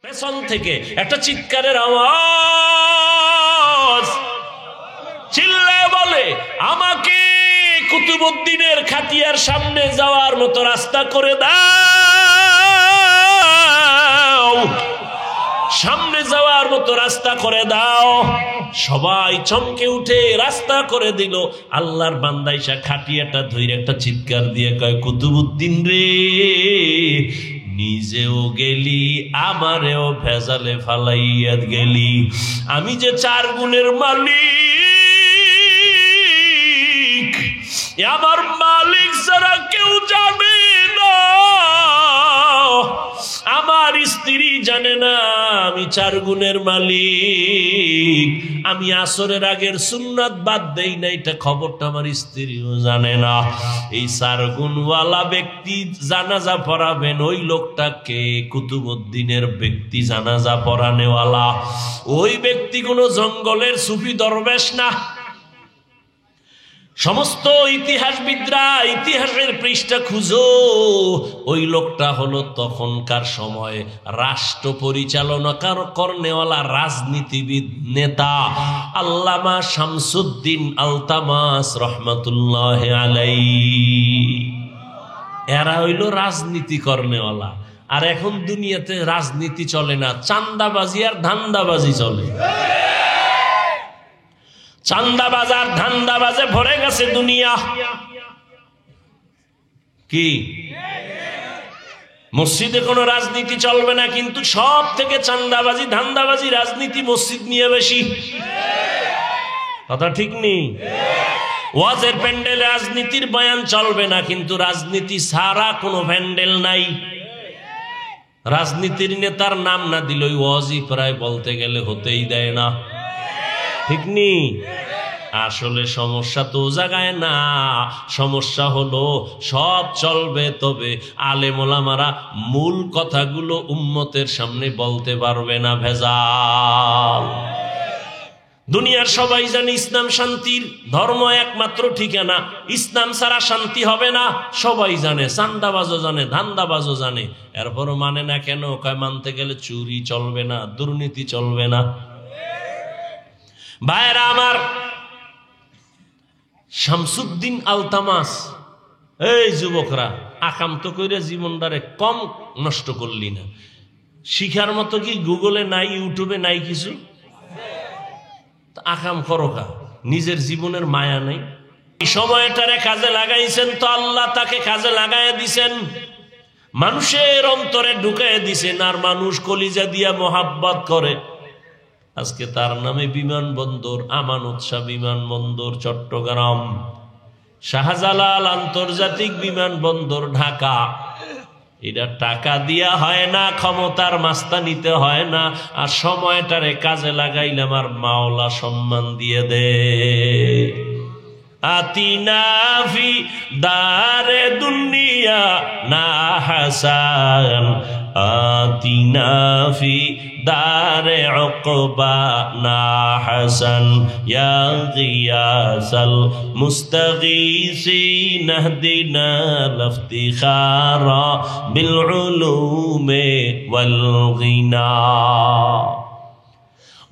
পেছন থেকে একটা চিৎকারের আওয়াজ, চিল্লায় বলে, আমাকে কুতুবউদ্দিনের খাটিয়ার সামনে যাওয়ার মতো রাস্তা করে দাও, সামনে যাওয়ার মতো রাস্তা করে দাও। সবাই চমকে উঠে রাস্তা করে দিল। আল্লাহর বান্দা ইসা খাটিয়াটা ধরে একটা চিৎকার দিয়ে কয়, কুতুবউদ্দিন রে, নিজেও গেলি, আমারেও ভেজালে ফালাইয়া গেলি। আমি যে 4 গুণের মালিক, আমার মালিক ছাড়া কেউ জানে না, আমার স্ত্রী জানে না আমি 4 গুণের মালিক। আমি আসরের আগের সুন্নাত বাদ দেই না, এটা খবরটা আমার স্ত্রীও জানে না। এই 4 গুণওয়ালা ব্যক্তি জানাজা পড়াবেন, ওই লোকটাকে কুতুবউদ্দিনের ব্যক্তি জানাজা পড়ানেওয়ালা। ওই ব্যক্তি কোনো জঙ্গলের সুফি দরবেশ না। সমস্ত ইতিহাসবিদরা ইতিহাসের পৃষ্ঠা খুঁজো, ওই লোকটা হলো তখনকার সময় রাষ্ট্র পরিচালনা করনেওয়ালা রাজনীতিবিদ নেতা আল্লামা শামসুদ্দিন আলতামাস রহমাতুল্লাহ আলাইহি। এরা হইল রাজনীতি করনেওয়ালা। আর এখন দুনিয়াতে রাজনীতি চলে না, চান্দাবাজি আর ধান্দাবাজি চলে। চান্দাবাজার ধান্দাবাজে ভরে গেছে দুনিয়া। কি মসজিদে কোনো রাজনীতি চলবে না, কিন্তু সব থেকে চান্দাবাজি ধান্দাবাজি রাজনীতি মসজিদ নিয়ে বেশি। কথা ঠিক নেই? ওয়াজের প্যান্ডেলে রাজনীতির বয়ান চলবে না, কিন্তু রাজনীতি ছাড়া কোনো প্যান্ডেল নাই। রাজনীতির নেতার নাম না দিল ওয়াজই প্রায় বলতে গেলে হতেই দেয় না। ঠিক নেই? আসলে সমস্যা তো জায়গায় না, সমস্যা হলো সব চলবে, তবে আলেম ওলামারা মূল কথাগুলো উম্মতের সামনে বলতে পারবে না, ভেজাল। দুনিয়ার সবাই জানে ইসলাম শান্তির ধর্ম, একমাত্র ঠিকানা। ইসলাম ছাড়া শান্তি হবে না, সবাই জানে। চান্দাবাজও জানে, ধান্দাবাজও জানে, এরপরও মানে না কেন? কয় মানতে গেলে চুরি চলবে না, দুর্নীতি চলবে না। ভাইরা আমার, শামসুদ্দিন আলতামাস, এই যুবকরা, আকাম তো কইরা জীবনটারে কম নষ্ট করলি না। শিখার মতো কি গুগলে নাই, ইউটিউবে নাই কিছু? আকাম করো কা, নিজের জীবনের মায়া নাই। এই সময়টারে কাজে লাগাইছেন তো আল্লাহ তাকে কাজে লাগাইয়া দিছেন, মানুষের অন্তরে ঢুকাইয়া দিছেন, আর মানুষ কলিজা দিয়া মোহাব্বত করে। আজকে তার নামে বিমানবন্দর, আমানত শাহ বিমানবন্দর চট্টগ্রাম, শাহজালাল আন্তর্জাতিক বিমানবন্দর ঢাকা। এটা টাকা দিয়া হয় না, ক্ষমতার মাস্তানিতে হয় না, আর সময়টারে কাজে লাগাইলাম আর মাওলা সম্মান দিয়ে দে। আতিনা ফি দারে দুনিয়া না হাসান, আতিনা ফি দারে উকবা না হাসান, ইয়া গিয়াসাল মুস্তাগীসিন ইহদিনা লিফতিখারা বিল উলুমি ওয়াল গিনা।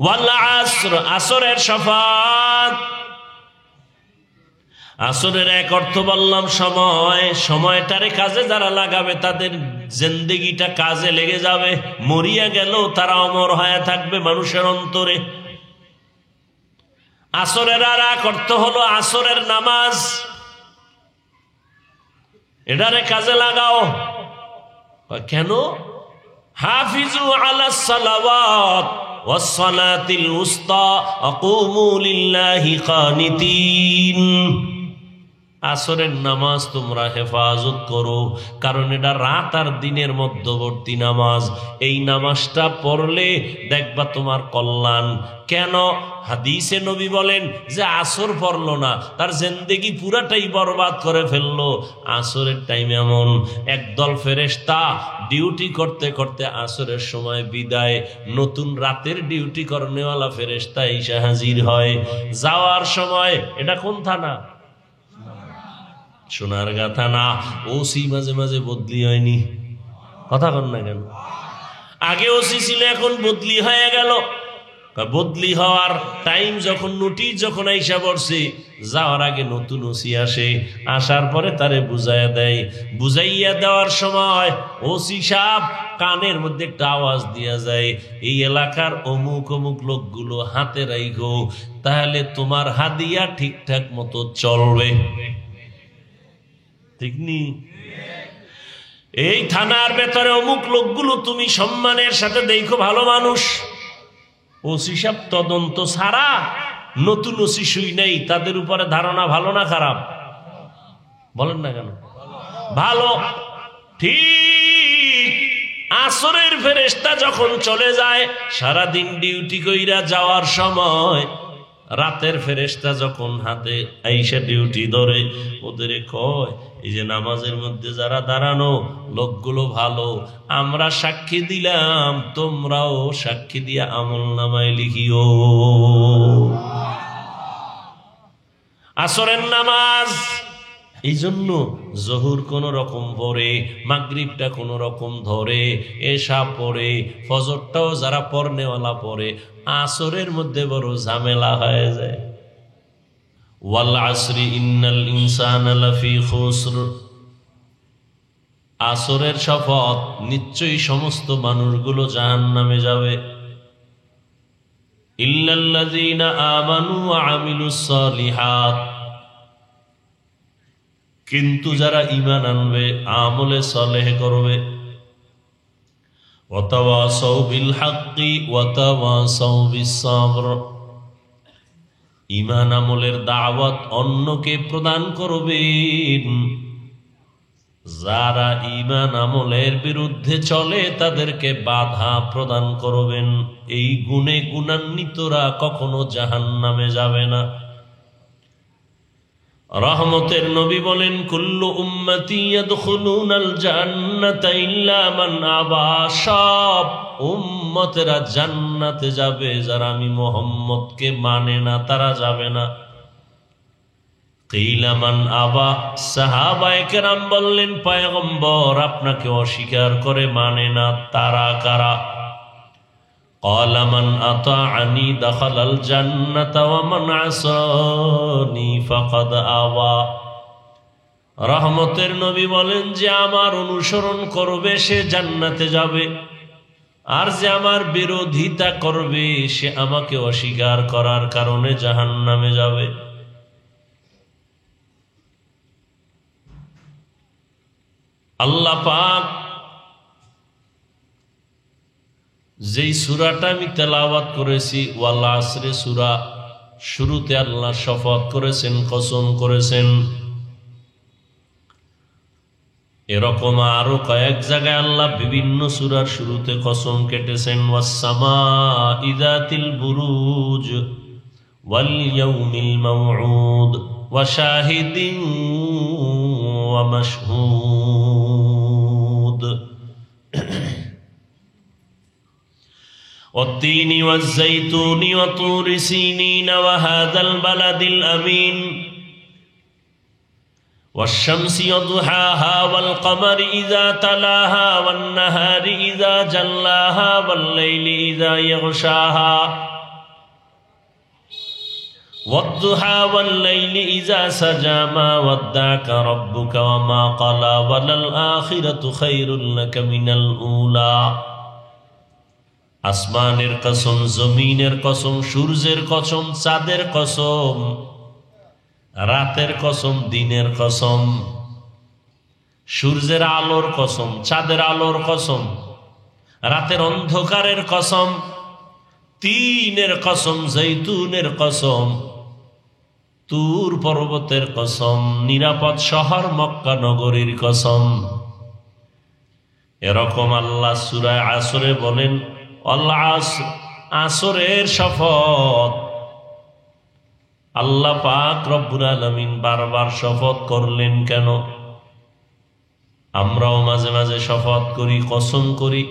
ওয়াল আসর, আসরের শাফাত। আসরের এক অর্থ বললাম সময়। সময়টারে কাজে যারা লাগাবে তাদের জিন্দেগিটা কাজে লেগে যাবে, মরিয়া গেল তারা অমর হয়ে থাকবে মানুষের অন্তরে। আসরের আর এক অর্থ হলো আসরের নামাজ, এটারে কাজে লাগাও। কেন? হাফিজু আলাস সালাওয়াত ওয়াস সালাতিল উসতা আকুমু লিল্লাহি কানিতিন। আসরের নামাজ তোমরা হেফাজত করো, কারণ এটা রাত আর দিনের মধ্যবর্তী নামাজ। এই নামাজটা পড়লে দেখবা তোমার কল্যাণ। কেন? হাদিসে নবী বলেন যে আসর পড়লো না, তার জিন্দেগি পুরাটাই বরবাদ করে ফেললো। আসরের টাইম এমন, একদল ফেরেশতা ডিউটি করতে করতে আসরের সময় বিদায়, নতুন রাতের ডিউটি করনেওয়ালা ফেরেশতা এসে হাজির হয়। যাওয়ার সময়, এটা কোন থানা? সোনারগাঁ থানা। ওসি মাঝে মাঝে বদলি হয়নি, কথা কন না কেন? আগে ওসি ছিল, এখন বদলি হয়ে গেল। বদলি হওয়ার টাইম যখন নোটিশ যখন আইসা পড়ছে, যাওয়ার আগে নতুন ওসি আসে, আসার পরে তারে বুঝাইয়া দেয়। বুঝাইয়া দেওয়ার সময় ওসি সাহেব কানের মধ্যে একটা আওয়াজ দিয়া যায়, এই এলাকার অমুক অমুক লোকগুলো হাতে রাইখো, তাহলে তোমার হাদিয়া ঠিকঠাক মতো চলবে। ঠিক নি? এই থানার ভেতরে অমুক লোকগুলো তুমি সম্মানের সাথে দেখো, ভালো মানুষ। ওসি সাহেব তদন্ত ছাড়া নতুন ওসি শুই নেই, তাদের উপরে ধারণা ভালো না খারাপ? বলেন না কেন? ভালো। ঠিক আসরের ফেরেশতা যখন চলে যায়, সারাদিন ডিউটি কইরা যাওয়ার সময় রাতের ফেরেশতা যখন হাতে আইসা ডিউটি ধরে, ওদের কয়, এই যে নামাজের মধ্যে যারা দাঁড়ানো লোকগুলো ভালো, আমরা সাক্ষী দিলাম, তোমরাও সাক্ষী দিয়া আমল নামায় লিখিও। আসরের নামাজ এই জন্য জহুর কোন রকম পড়ে, মাগরিবটা কোন রকম ধরে, এশা পড়ে, ফজরটাও যারা পড়নেওয়ালা পড়ে, আসরের মধ্যে বড় ঝামেলা হয়ে যায়। ওয়াল আসরি ইন্নাল ইনসানা লাফি খুসর, আসরের শপথ, নিশ্চয়ই সমস্ত মানুষগুলো জাহান্নামে যাবে। ইল্লাল্লাযীনা আমানু ওয়া আমিলুস সালিহাত, কিন্তু যারা ঈমান আনবে, আমলে সালেহ করবে। ওয়া তাওয়াসাউ বিল হাক্কি ওয়া তাওয়াসাউ বিস সাবর, ঈমান আমলের দাওয়াত অন্যকে প্রদান করবেন। যারা ঈমান আমলের বিরুদ্ধে চলে তাদেরকে বাধা প্রদান করবেন। এই গুণে গুণান্বিতরা কখনো জাহান্নামে যাবে না। রহমতের নবী বলেন, কুল্লু উম্মতি ইয়াদখুলুনাল জান্নাতা ইল্লা মান আবা, সব উম্মতেরা জান্নাতে যাবে, যারা আমি মুহাম্মদকে মানে না তারা যাবে না। কিলা মান আবা, সাহাবায়ে কেরাম বললেন, পয়গম্বর আপনাকে অস্বীকার করে মানে না তারা কারা? قال من أطاعني دخل الجنة ومن عصاني فقد أبى। রহমতের নবী বলেন, যে আমার অনুসরণ করবে সে জান্নাতে যাবে, আর যে আমার বিরোধিতা করবে সে আমাকে অস্বীকার করার কারণে জাহান্নামে যাবে। আল্লাহ পাক যেই সূরাটা আমি তেলাওয়াত করেছি, ওয়াল আসরে সূরা, শুরুতে আল্লাহ শপথ করেছেন, কসম করেছেন। এরকম আরো কয়েক জায়গায় আল্লাহ বিভিন্ন সূরার শুরুতে কসম কেটেছেন। ওয়াস সামাঈ যাতিল বুরুজ ওয়াল ইয়াউমিল মাউউদ ওয়া শাহিদিন ওয়া মাশহুদ والتين والزيتون وطور سينين وهذا البلد الأمين والشمس وضحاها والقمر إذا تلاها والنهار إذا جلاها والليل إذا يغشاها والضحى والليل إذا سجى ما ودعك ربك وما قلى وللآخرة خير لك من الأولى। আসমানের কসম, জমিনের কসম, সূর্যের কসম, চাঁদের কসম, রাতের কসম, দিনের কসম, সূর্যের আলোর কসম, চাঁদের আলোর কসম, রাতের অন্ধকারের কসম, তিনের কসম, জৈতুনের কসম, তুর পর্বতের কসম, নিরাপদ শহর মক্কা নগরীর কসম। এরকম আল্লাহ সূরা আসরে বলেন, আল্লাহ আসরের শপথ। আল্লাহ পাক রব্বুল আলামিন বারবার শপথ করলেন কেন? আমরাও মাঝে মাঝে শপথ করি, কসম করি।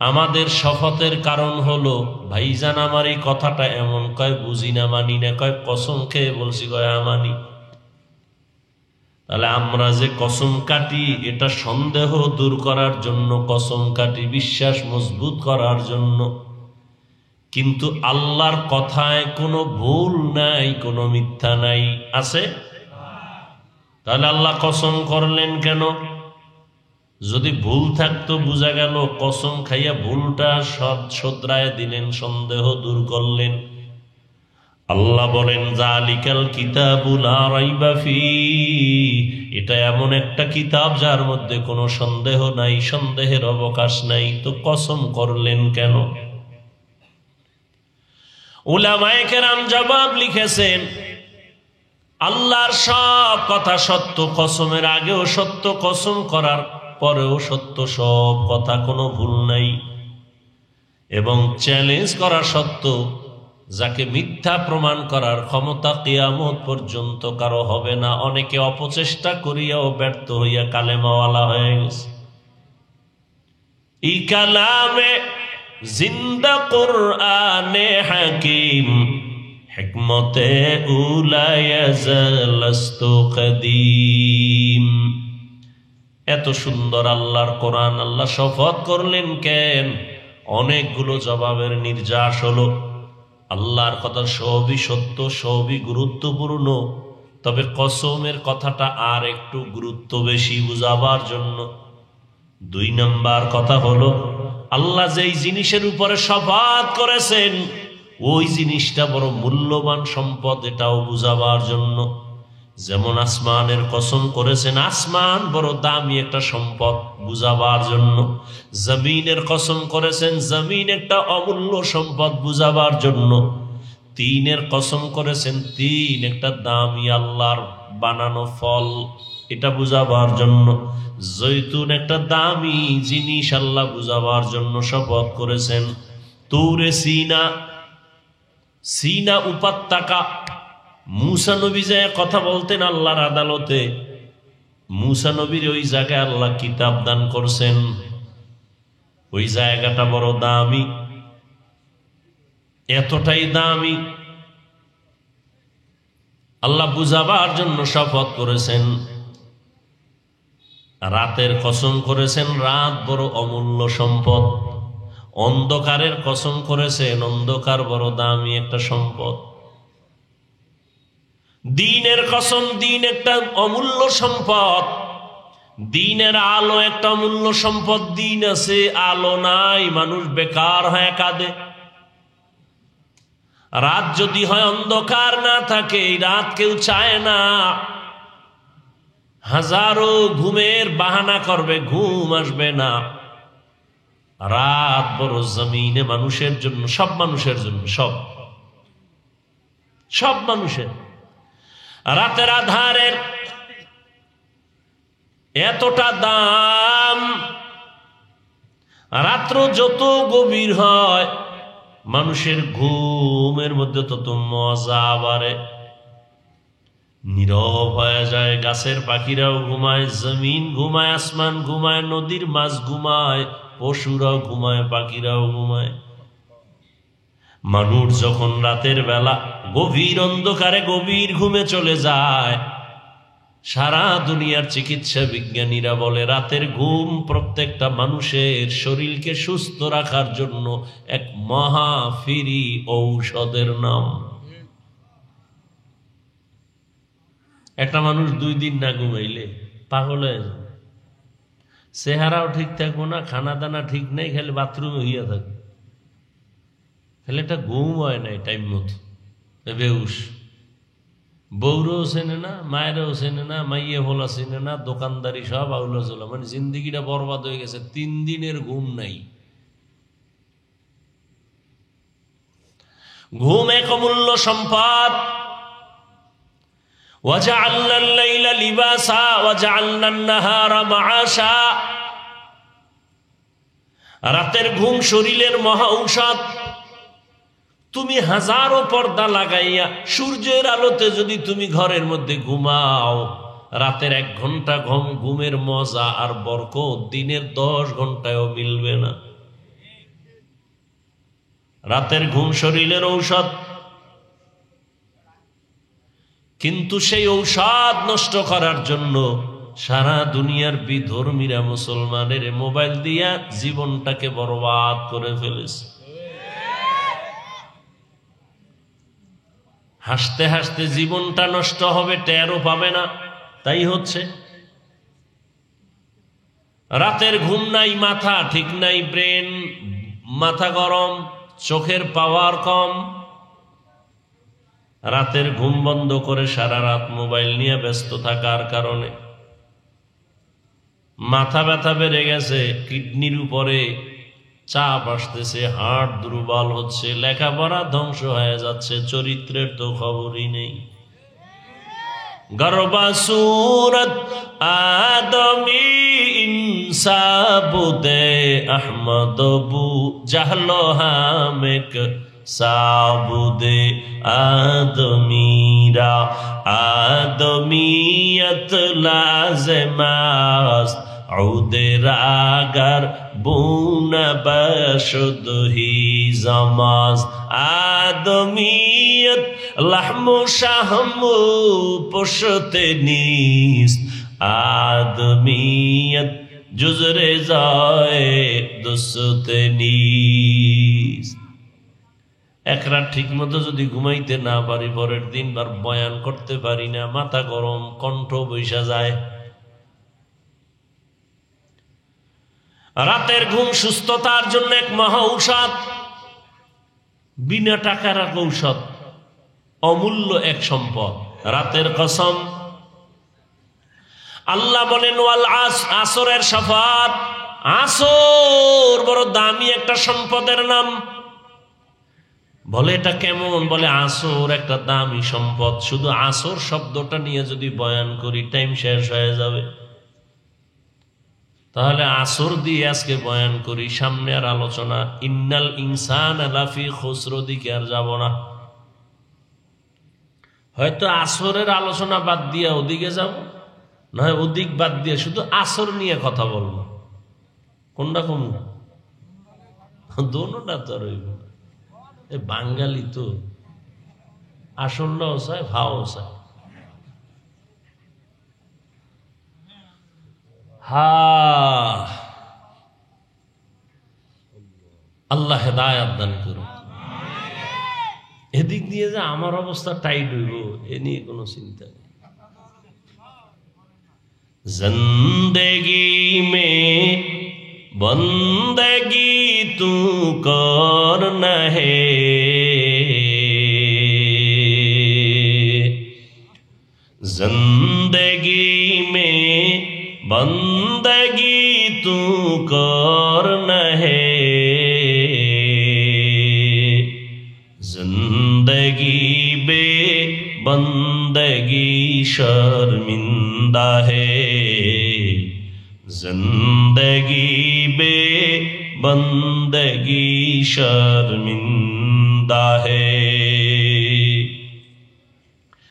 আমাদের শপথের কারণ হলো, ভাইজান আমার এই কথাটা এমন কয়, বুঝি না, মানি না, কয় কসম খেয়ে বলছি, কয় মানি। তাহলে আমরা যে কসম কাটি এটা সন্দেহ দূর করার জন্য কসম কাটি, বিশ্বাস মজবুত করার জন্য। কিন্তু আল্লাহর কথায় কোনো ভুল নাই, কোনো মিথ্যা নাই, আছে? তাহলে আল্লাহ কসম করলেন কেন? যদি ভুল থাকতো বুঝা গেল, কসম খাইয়া ভুলটা শোধরায় দিলেন, সন্দেহ দূর করলেন। আল্লাহ বলেন যালিকাল কিতাবু লা রাইবা ফীহি, এটা এমন একটা কিতাব যার মধ্যে কোনো সন্দেহ নাই, সন্দেহের অবকাশ নাই। তো কসম করলেন কেন? উলামায়ে কেরাম জবাব লিখেছেন, আল্লাহর সব কথা সত্য, কসমের আগেও সত্য, কসম করার পরেও সত্য, সব কথা কোনো ভুল নাই। এবং চ্যালেঞ্জ করা সত্য, যাকে মিথ্যা প্রমাণ করার ক্ষমতা কিয়ামত পর্যন্ত কারো হবে না। অনেকে অপচেষ্টা করিয়াও ব্যর্থ হইয়া কালেমাওয়ালা হয়ে গেছে। এই কালামে জিন্দা কুরআনে হাকিম, হিকমতে উলায়াজালাস্তু কদিম। এত সুন্দর আল্লাহর কোরআন, আল্লাহ শপথ করলেন কেন? অনেকগুলো জবাবের নির্যাস হলো। আল্লাহর কথা সবই সত্য, সবই গুরুত্বপূর্ণ, তবে কসমের কথাটা আর একটু গুরুত্ব বেশি বুঝাবার জন্য। 2 নাম্বার কথা হলো, আল্লাহ যেই জিনিসের উপরে শপথ করেছেন ওই জিনিসটা বড় মূল্যবান সম্পদ, এটাও বুঝাবার জন্য। যেমন আসমানের কসম করেছেন, আসমান বড় দামি একটা সম্পদ, বুঝাবার জন্য। জমিনের কসম করেছেন, জমিন একটা অমূল্য সম্পদ, বুঝাবার জন্য। 3-এর কসম করেছেন, 3 একটা দামি আল্লাহর বানানো ফল, এটা বুঝাবার জন্য। জৈতুন একটা দামি জিনিস, আল্লাহ বুঝাবার জন্য শপথ করেছেন। তুরে সিনা, সিনা উপত্যকা, মুসা নবী যায় কথা বলতেন আল্লাহর আদালতে, মুসা নবীর ওই জায়গায় আল্লাহ কিতাব দান করছেন। ওই জায়গাটা বড় দামি, এতটাই দামি আল্লাহ বুঝাবার জন্য শপথ করেছেন। রাতের কসম করেছেন, রাত বড় অমূল্য সম্পদ। অন্ধকারের কসম করেছেন, অন্ধকার বড় দামি একটা সম্পদ। দিনের কসম, দিন একটা অমূল্য সম্পদ। দিনের আলো একটা অমূল্য সম্পদ। দিন আছে, আলো নাই, মানুষ বেকার হয়ে কাঁদে। রাত যদি হয়, অন্ধকার না থাকে, এই রাত কেউ চায় না। হাজারো ঘুমের বাহানা করবে, ঘুম আসবে না। রাত বড় জমিনে মানুষের জন্য, সব মানুষের জন্য, সব মানুষের। রাতের আধারের এতটা দাম, রাত্র যত গভীর হয় মানুষের ঘুমের মধ্যে তত মজা বাড়ে। নীরব হয়ে যায়, গাছের পাখিরাও ঘুমায়, জমিন ঘুমায়, আসমান ঘুমায়, নদীর মাছ ঘুমায়, পশুরাও ঘুমায়, পাখিরাও ঘুমায়। মানুষ যখন রাতের বেলা গভীর অন্ধকারে গভীর ঘুমে চলে যায়, সারা দুনিয়ার চিকিৎসা বিজ্ঞানীরা বলে রাতের ঘুম প্রত্যেকটা মানুষের শরীরকে সুস্থ রাখার জন্য এক মহা ফ্রি ঔষধের নাম। একটা মানুষ 2 দিন না ঘুমাইলে পাগল হয়ে যাবে, চেহারাও ঠিক থাকবো না, খানা দানা ঠিক নেই, খালি বাথরুমে হইয়া থাকবে, খালি একটা ঘুম হয় নাই টাইম মতো, বেউস। বউরও চেনে না, মায়েরও চেনে না, মাইয়ে ভোলা চেনে না, দোকানদারি সব আউলা চলা, মানে জিন্দিগিটা বরবাদ হয়ে গেছে। 3 দিনের ঘুম নাই। ঘুম এক অমূল্য সম্পদ। وَجَعَلْنَا اللَّيْلَ لِبَاسًا وَجَعَلْنَا النَّهَارَ مَعَاشًا। রাতের ঘুম শরীরের মহা ঔষধ। তুমি হাজারো পর্দা লাগাইয়া সূর্যের আলোতে যদি তুমি ঘরের মধ্যে ঘুমাও, রাতের 1 ঘন্টা ঘুমের মজা আর বরকত দিনের 10 ঘন্টায়ও মিলবে না। রাতের ঘুম শরীরের ঔষধ। কিন্তু সেই ঔষধ নষ্ট করার জন্য সারা দুনিয়ার বিধর্মীরা মুসলমানের মোবাইল দিয়া জীবনটাকে বরবাদ করে ফেলেছে। হাসতে হাসতে জীবনটা নষ্ট হবে, টেরও পাবে না। তাই হচ্ছে, রাতের ঘুম নাই, মাথা ঠিক নাই, ব্রেন মাথা গরম, চোখের পাওয়ার কম। রাতের ঘুম বন্ধ করে সারা রাত মোবাইল নিয়ে ব্যস্ত থাকার কারণে মাথা ব্যথা বেড়ে গেছে, কিডনির উপরে চাপ আসতেছে, হার্ট দুর্বল হচ্ছে, লেখাপড়া ধ্বংস হয়ে যাচ্ছে, চরিত্রের তো খবরই নেই। গর্বা সুরত আদমি ইনসাবুদে আহমদ বু জাহলো হামেক সাবুদে আদমিরা আদমিয়ত লাজমাস عود راگر بون بشد ہی زماز آدمیت لحم و شحم و پشت نیست آدمیت جز رضای دوست نیست এক রাত ঠিক মতো যদি ঘুমাইতে না পারি, পরের দিন বার বয়ান করতে পারি না, মাথা গরম, কণ্ঠ বৈশা যায়। রাতের ঘুম সুস্থতার জন্য এক মহা ঔষধ, বিনা টাকার এক ঔষধ, অমূল্য এক সম্পদ। রাতের কসম, আল্লাহ বলেন ওয়াল আসরের শফাত, আসর বড় দামি একটা সম্পদের নাম। বলে এটা কেমন? বলে আসর একটা দামি সম্পদ, শুধু আসর শব্দটা নিয়ে যদি বয়ান করি টাইম শেষ হয়ে যাবে। তাহলে আসর দিয়ে আজকে বয়ান করি, সামনে আর আলোচনা ইন্নাল ইনসানা লাফি খুসর দিকে আর যাব না। হয়তো আসরের আলোচনা বাদ দিয়ে ওদিকে যাব, নয় ওদিক বাদ দিয়ে শুধু আসর নিয়ে কথা বলবো। কোনটা কম? দোনোটা তো রইব। বাঙালি তো আসরটাও চায়, ভাও চায়। আল্লাহ হেদায়াত দান করুন। এদিক দিয়ে যে আমার অবস্থা টাইট হইব এ নিয়ে কোনো চিন্তা নেই। জিন্দেগি মে বন্দগি তু করনা হে, জিন্দেগি মে बंदगी तू करना है, जिंदगी बे बंदगी शर्मिंदा है, जिंदगी बे बंदगी शर्मिंदा है।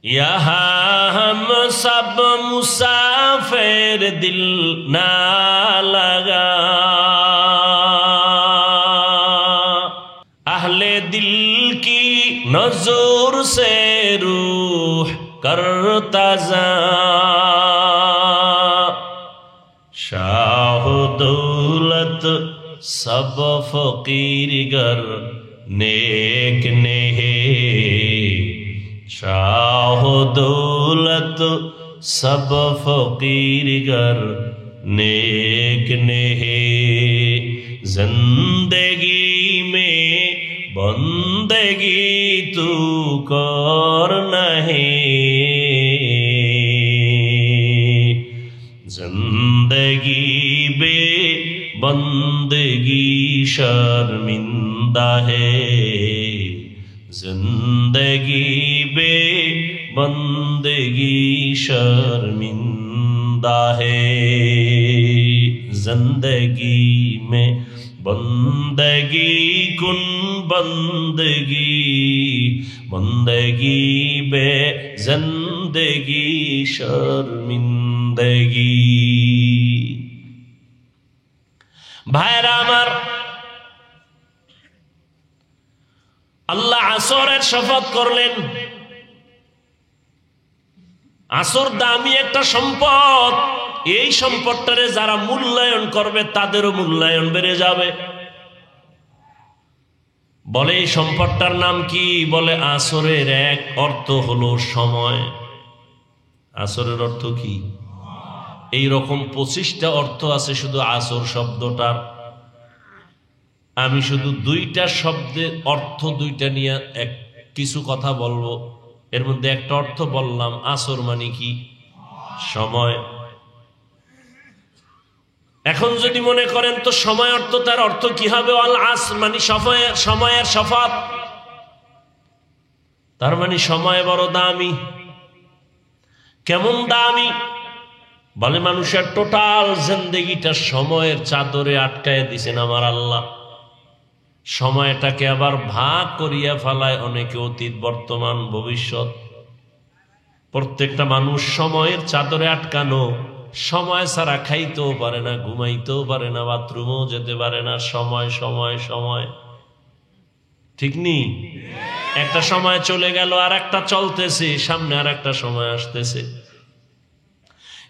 यहाँ हम सब मुसाफिर दिल ना लगा, अहले दिल की नजर से रूह करता जा, शाह दौलत सब फकीर गर नेक ने है, शाह दौलत सब फकीर गर नेक ने है, जिंदगी में बंदगी तू करना है, जिंदगी बे बंदगी शर्मिंदा है, जिंदगी बे बंदगी शर्मिंदा है, जिंदगी में बंदगी कुन बंदगी, बंदगी बे जिंदगी शर्मिंदगी। भाईरा आमार, আল্লাহ আসরের শপথ করলেন, আসর দামি একটা সম্পদ, এই সম্পদটারে যারা মূল্যায়ন করবে তাদেরও মূল্যায়ন বেড়ে যাবে। বলে এই সম্পদটার নাম কি? বলে আসরের এক অর্থ হলো সময়। আসরের অর্থ কি? এই রকম 25টা অর্থ আছে শুধু আসর শব্দটার। আমি শুধু 2টা শব্দের অর্থ 2টা নিয়ে কিছু কথা বলবো। এর মধ্যে একটা অর্থ বললাম, আসর মানে কি? সময়। এখন যদি মনে করেন তো সময় অর্থ, তার অর্থ কি হবে? আল আসর মানে সময়ের শফাত, তার মানে সময় বড় দামি। কেমন দামি? বলে মানুষের টোটাল জিন্দেগিটা সময়ের চাদরে আটকায় দিছেন আমার আল্লাহ। সময়টাকে আবার ভাগ করিয়া ফেলায় অনেকে, অতীত, বর্তমান, ভবিষ্যৎ। প্রত্যেকটা মানুষ সময়ের চাদরে আটকানো। সময় ছাড়া খাইতেও পারে না, ঘুমাইতেও পারে না, বাথরুমেও যেতে পারে না। সময় সময় সময়, ঠিক নেই? একটা সময় চলে গেল, আর একটা চলতেছে, সামনে আর একটা সময় আসতেছে।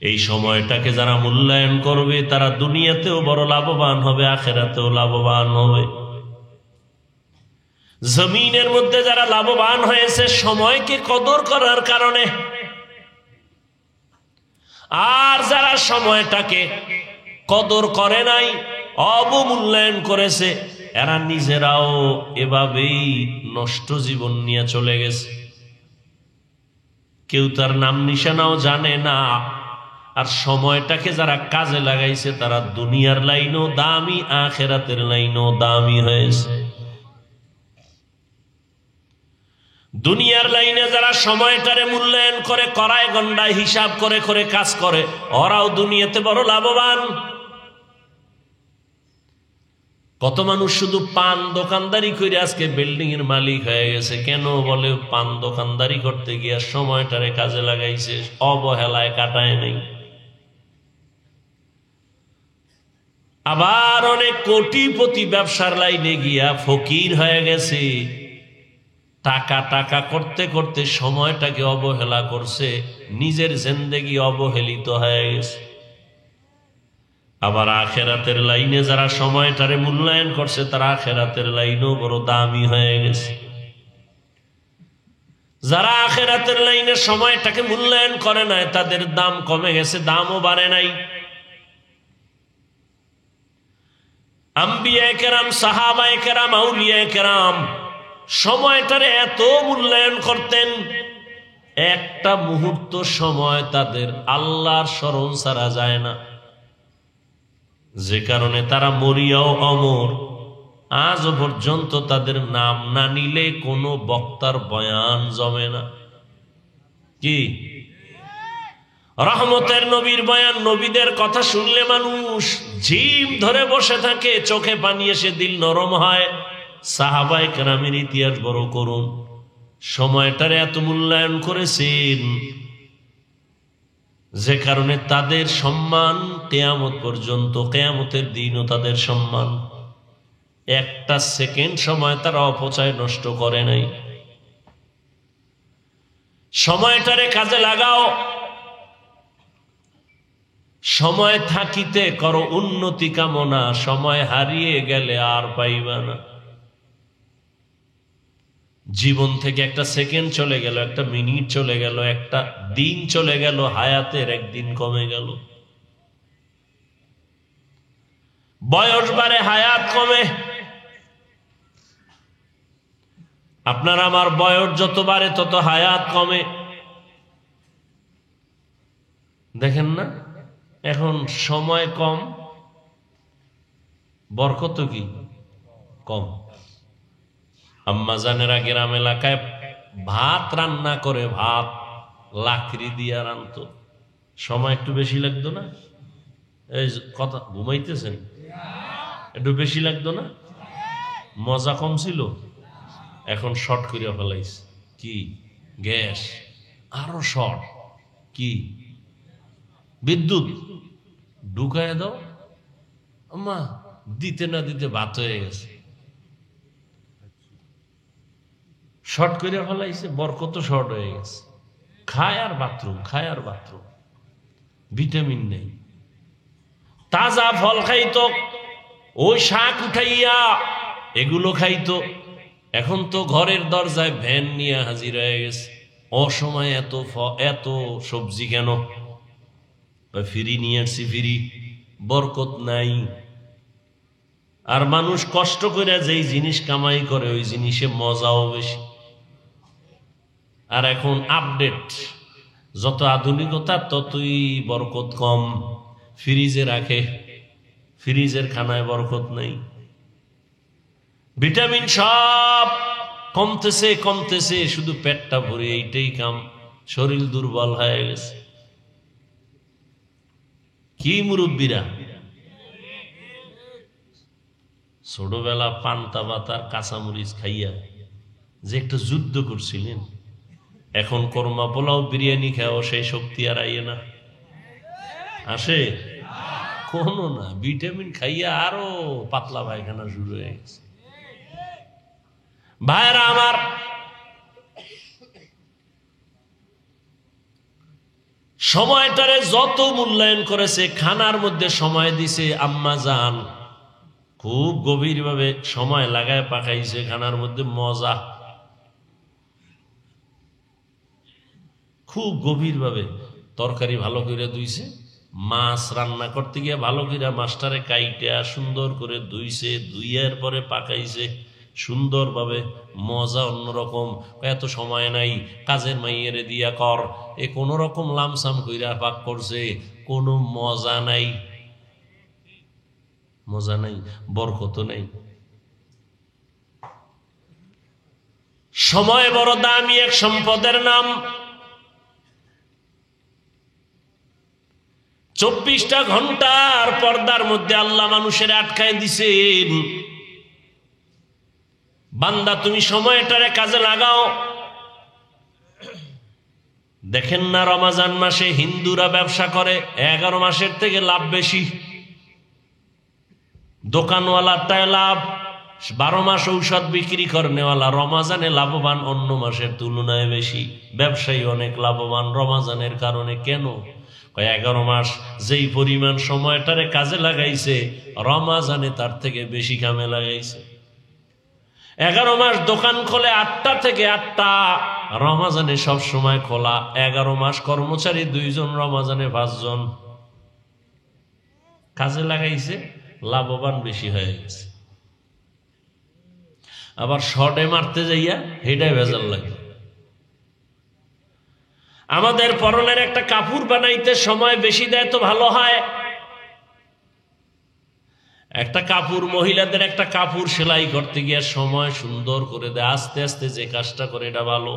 এই সময়টাকে যারা মূল্যায়ন করবে তারা দুনিয়াতেও বড় লাভবান হবে, আখিরাতেও লাভবান হবে। জমিনের মধ্যে যারা লাভবান হয়েছে সময়কে কদর করার কারণে, আর যারা সময়টাকে কদর করে নাই, অবমূল্যায়ন করেছে, এরা নিজেরাও এভাবেই নষ্ট জীবন নিয়ে চলে গেছে। কেউ তার নাম নিশানাও জানে না। আর সময়টাকে যারা কাজে লাগাইছে তারা দুনিয়ার লাইনও দামি, আখিরাতের লাইনও দামি হয়েছে। দুনিয়ার লাইনে যারা সময়টারে মূল্যায়ন করে, কড়ায় গন্ডায় হিসাব করে করে কাজ করে, ওরাও দুনিয়াতে বড় লাভবান। কত মানুষ শুধু পান দোকানদারি করে আজকে বিল্ডিং এর মালিক হয়ে গেছে। কেন? বলে পান দোকানদারি করতে গিয়া সময়টারে কাজে লাগাইছে, অবহেলায় কাটায় নেই। আবার অনেক কোটিপতি ব্যবসার লাইনে গিয়া ফকির হয়ে গেছে। টাকা টাকা করতে করতে সময়টাকে অবহেলা করছে, নিজের জিন্দেগি অবহেলিত হয়ে গেছে। আবার আখিরাতের লাইনে যারা সময়টারে মূল্যায়ন করছে তারা আখিরাতের লাইনেও বড় দামি হয়ে গেছে। যারা আখিরাতের লাইনে সময়টাকে মূল্যায়ন করে নাই তাদের দাম কমে গেছে, দামও বাড়ে নাই। আম্বিয়ায়ে কেরাম, সাহাবায়ে কেরাম, আউলিয়ায়ে কেরাম সময়টারে এত মূল্যায়ন করতেন, একটা মুহূর্ত সময় তাদের আল্লাহর স্মরণ ছাড়া যায় না, যে কারণে তারা মরিয়াও অমর। আজ পর্যন্ত তাদের নাম না নিলে কোনো বক্তার বয়ান জমে না। কি রহমতের নবীর বয়ান, নবীদের কথা শুনলে মানুষ জিম ধরে বসে থাকে, চোখে পানি এসে দিল নরম হয়। সাহাবায়ে কেরামের ইতিহাস বড় করুন, সময়টারে এত মূল্যায়ন করেছেন যে কারণে তাদের সম্মান কিয়ামত পর্যন্ত, কিয়ামতের দিনও তাদের সম্মান। একটা সেকেন্ড সময় তারা অপচয় নষ্ট করে নাই। সময়টারে কাজে লাগাও, সময় থাকিতে করো উন্নতি কামনা, সময় হারিয়ে গেলে আর পাইবা না। জীবন থেকে একটা সেকেন্ড চলে গেল, একটা মিনিট চলে গেল, একটা দিন চলে গেল, হায়াতের একদিন কমে গেল। বয়স বাড়ে, হায়াত কমে। আপনার আমার বয়স যত বাড়ে তত হায়াত কমে। দেখেন না, এখন সময় কম, বরকত কি কম। আম্মাজানেরা গ্রাম এলাকায় ভাত রান্না করে, ভাত লাকড়ি দিয়ে রান্তো, সময় একটু বেশি লাগতো না? এই কথা ঘুমাইতেছেন, একটু বেশি লাগতো না? মজা কম ছিল? এখন শর্ট করে ফেলাইছে। কি গ্যাস, আরো শর্ট। কি বিদ্যুৎ ঢুকায় দাও, আম্মা দিতে না দিতে ভাত হয়ে গেছে। শর্ট করে ফেলাইছে, বরকত শর্ট হয়ে গেছে। খায় আর বাথরুম, খায় আর বাথরুম, ভিটামিন নেই। তাজা ফল খাইতো, ওই শাক উঠাইয়া এগুলো খাইতো। এখন তো ঘরের দরজায় ভ্যান নিয়ে হাজির হয়ে গেছে। অসময়ে এত সবজি কেন? ফ্রি নিয়ে আসছি, ফ্রি, বরকত নাই। আর মানুষ কষ্ট করে যেই জিনিস কামাই করে ওই জিনিসে মজাও বেশি। আর এখন আপডেট, যত আধুনিকতা ততই বরকত কম। ফ্রিজে রাখে, ফ্রিজের খানায় বরকত নেই। ভিটামিন সব কমতেছে কমতেছে, শুধু পেটটা ভরে এইটাই কাম। শরীর দুর্বল হয়ে গেছে। কি মুরব্বীরা ছোটবেলা পান্তা ভাতার কাঁচামরিচ খাইয়া যে একটা যুদ্ধ করছিলেন, এখন কর্মা পোলাও বিরিয়ানি খাও সেই শক্তি আর আইয়ে না, আসে কোনো না। ভিটামিন খাইয়া আরো পাতলা পায়খানা শুরু হয়ে গেছে। ভাইরা আমার, সময়টারে যত মূল্যায়ন করেছে, খানার মধ্যে সময় দিছে আম্মা জান, খুব গভীরভাবে সময় লাগায় পাকাইছে খানার মধ্যে, মজা খুব গভীরভাবে। তরকারি ভালো করে ধুইছে, মাছ রান্না করতে গিয়ে ভালো করে মাছটারে কাইটা সুন্দর করে ধুইছে, ধুইয়ার পরে পাকাইছে সুন্দরভাবে, মজা অন্যরকম। এত সময় নাই, কাজের মাইয়েরে দিয়া কর, এ কোনো রকম লামসাম কইরা পাক করছে, কোনো মজা নাই, মজা নাই, বরকত নাই। সময় বড় দামি এক সম্পদের নাম। 24টা ঘন্টার পর্দার মধ্যে আল্লাহ মানুষের আটকায় দিছেন। বান্দা তুমি সময়টারে কাজে লাগাও। দেখেন না রমজান মাসে হিন্দুরা ব্যবসা করে, 11 মাসের থেকে লাভ বেশি। দোকানওয়ালাটায় লাভ, 12 মাস ঔষধ বিক্রি করনেওয়ালা রমজানে লাভবান অন্য মাসের তুলনায় বেশি। ব্যবসায়ী অনেক লাভবান রমজানের কারণে। কেন? 11 মাস যেই পরিমাণ সময়টারে কাজে লাগাইছে, রমজানে তার থেকে বেশি কামে লাগাইছে। 11 মাস দোকান খোলে 8টা থেকে 8টা, রমজানে সব সময় খোলা। 11 মাস কর্মচারী 2 জন, রমজানে 5 জন। কাজে লাগাইছে, লাভবান বেশি হয়ে গেছে। আবার শর্টে মারতে যাইয়া হেডায় ভেজাল লাগে। আমাদের পরনের একটা কাপড় বানাইতে সময় বেশি দেয় তো ভালো হয়। একটা কাপড়, মহিলাদের একটা কাপড় সেলাই করতে গিয়ে সময় সুন্দর করে দেয়, আস্তে আস্তে যে কাজটা করে এটা ভালো।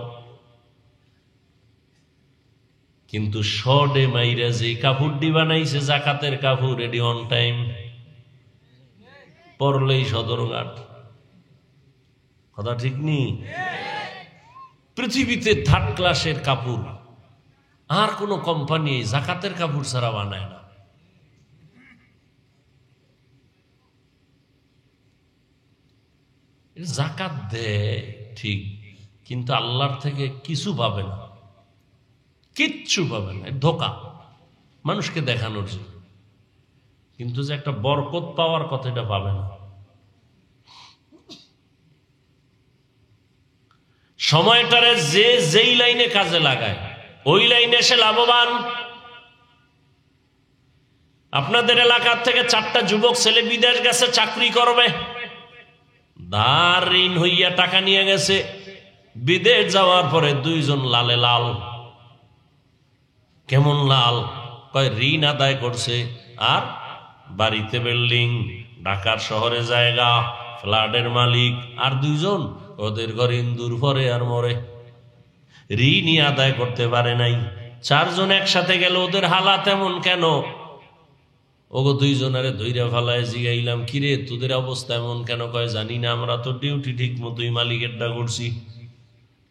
কিন্তু শর্টে মাইরা যে কাপড়টি বানাইছে জাকাতের কাপড়, এটি অন টাইম পরলেই সদরঘাট। কথা ঠিক নেই? পৃথিবীতে 3rd ক্লাসের কাপড় আর কোন কোম্পানি জাকাতের কাপড় ছাড়া বানায় না। জাকাত দেয় ঠিক, কিন্তু আল্লাহর থেকে কিছু পাবে না, কিচ্ছু পাবে না। ধোঁকা, মানুষকে দেখানোর জন্য। কিন্তু যে একটা বরকত পাওয়ার কথা, এটা পাবে না। সময়টারে যে যেই লাইনে কাজে লাগায় ওই লাইনে সে লাভবান। আপনাদের এলাকার থেকে 4টা যুবক ছেলে বিদেশ গেছে চাকরি করবে, ধার ঋণ হইয়া টাকা নিয়ে গেছে। বিদেশ যাওয়ার পরে 2 জন লালে লাল। কেমন লাল? কয় ঋণ আদায় করছে আর বাড়িতে বিল্ডিং, ঢাকার শহরে জায়গা, ফ্ল্যাটের মালিক। আর 2 জন ওদের ঘরে ইন্দুর পরে আর মরে, ঋণই আদায় করতে পারে নাই। 4 জন একসাথে গেল, ওদের হালাত এমন কেন? ওগো 2 জনারে ধইরা ফালায় জিগাইলাম, কিরে তোদের অবস্থা এমন কেন? কয় জানি না, আমরা তো ডিউটি ঠিক মতোই মালিকেরটা করছি।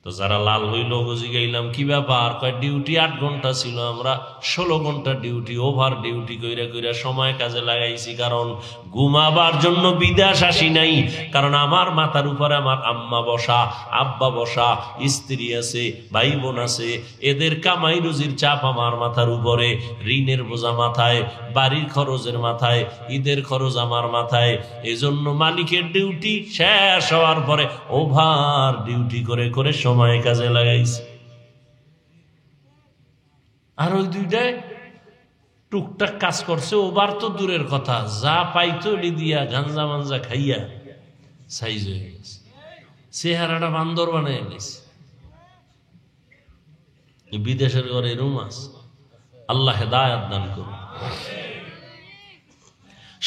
তো যারা লাল হইল বুঝি গেলাম কি ব্যাপার, কয় ডিউটি 8 ঘন্টা ছিল, আমরা 16 ঘন্টা ডিউটি ওভার ডিউটি কইরা কইরা সময় কাজে লাগাইছি। কারণ ঘুমাবার জন্য বিদেশ আসি নাই, কারণ আমার মাথার উপরে আমার আম্মা বসা, আব্বা বসা, স্ত্রী আছে, ভাই বোন আছে, এদের কামাই রুজির চাপ আমার মাথার উপরে, ঋণের বোঝা মাথায়, বাড়ির খরচের মাথায়, ঈদের খরচ আমার মাথায়। এজন্য মালিকের ডিউটি শেষ হওয়ার পরে ওভার ডিউটি করে করে সময় কাজে লাগাইছে। আর ওই দুইটায় টুকটাক কাজ করছে, ওবার তো দূরের কথা, যা পাইতো এটি দিয়া গাঞ্জা মাঞ্জা খাইয়া সাইজ হয়ে গেছে, চেহারাটা বান্দর বানায় গেছে। বিদেশের ঘরে রুম আছে, আল্লাহ হেদায়েত দান করুন।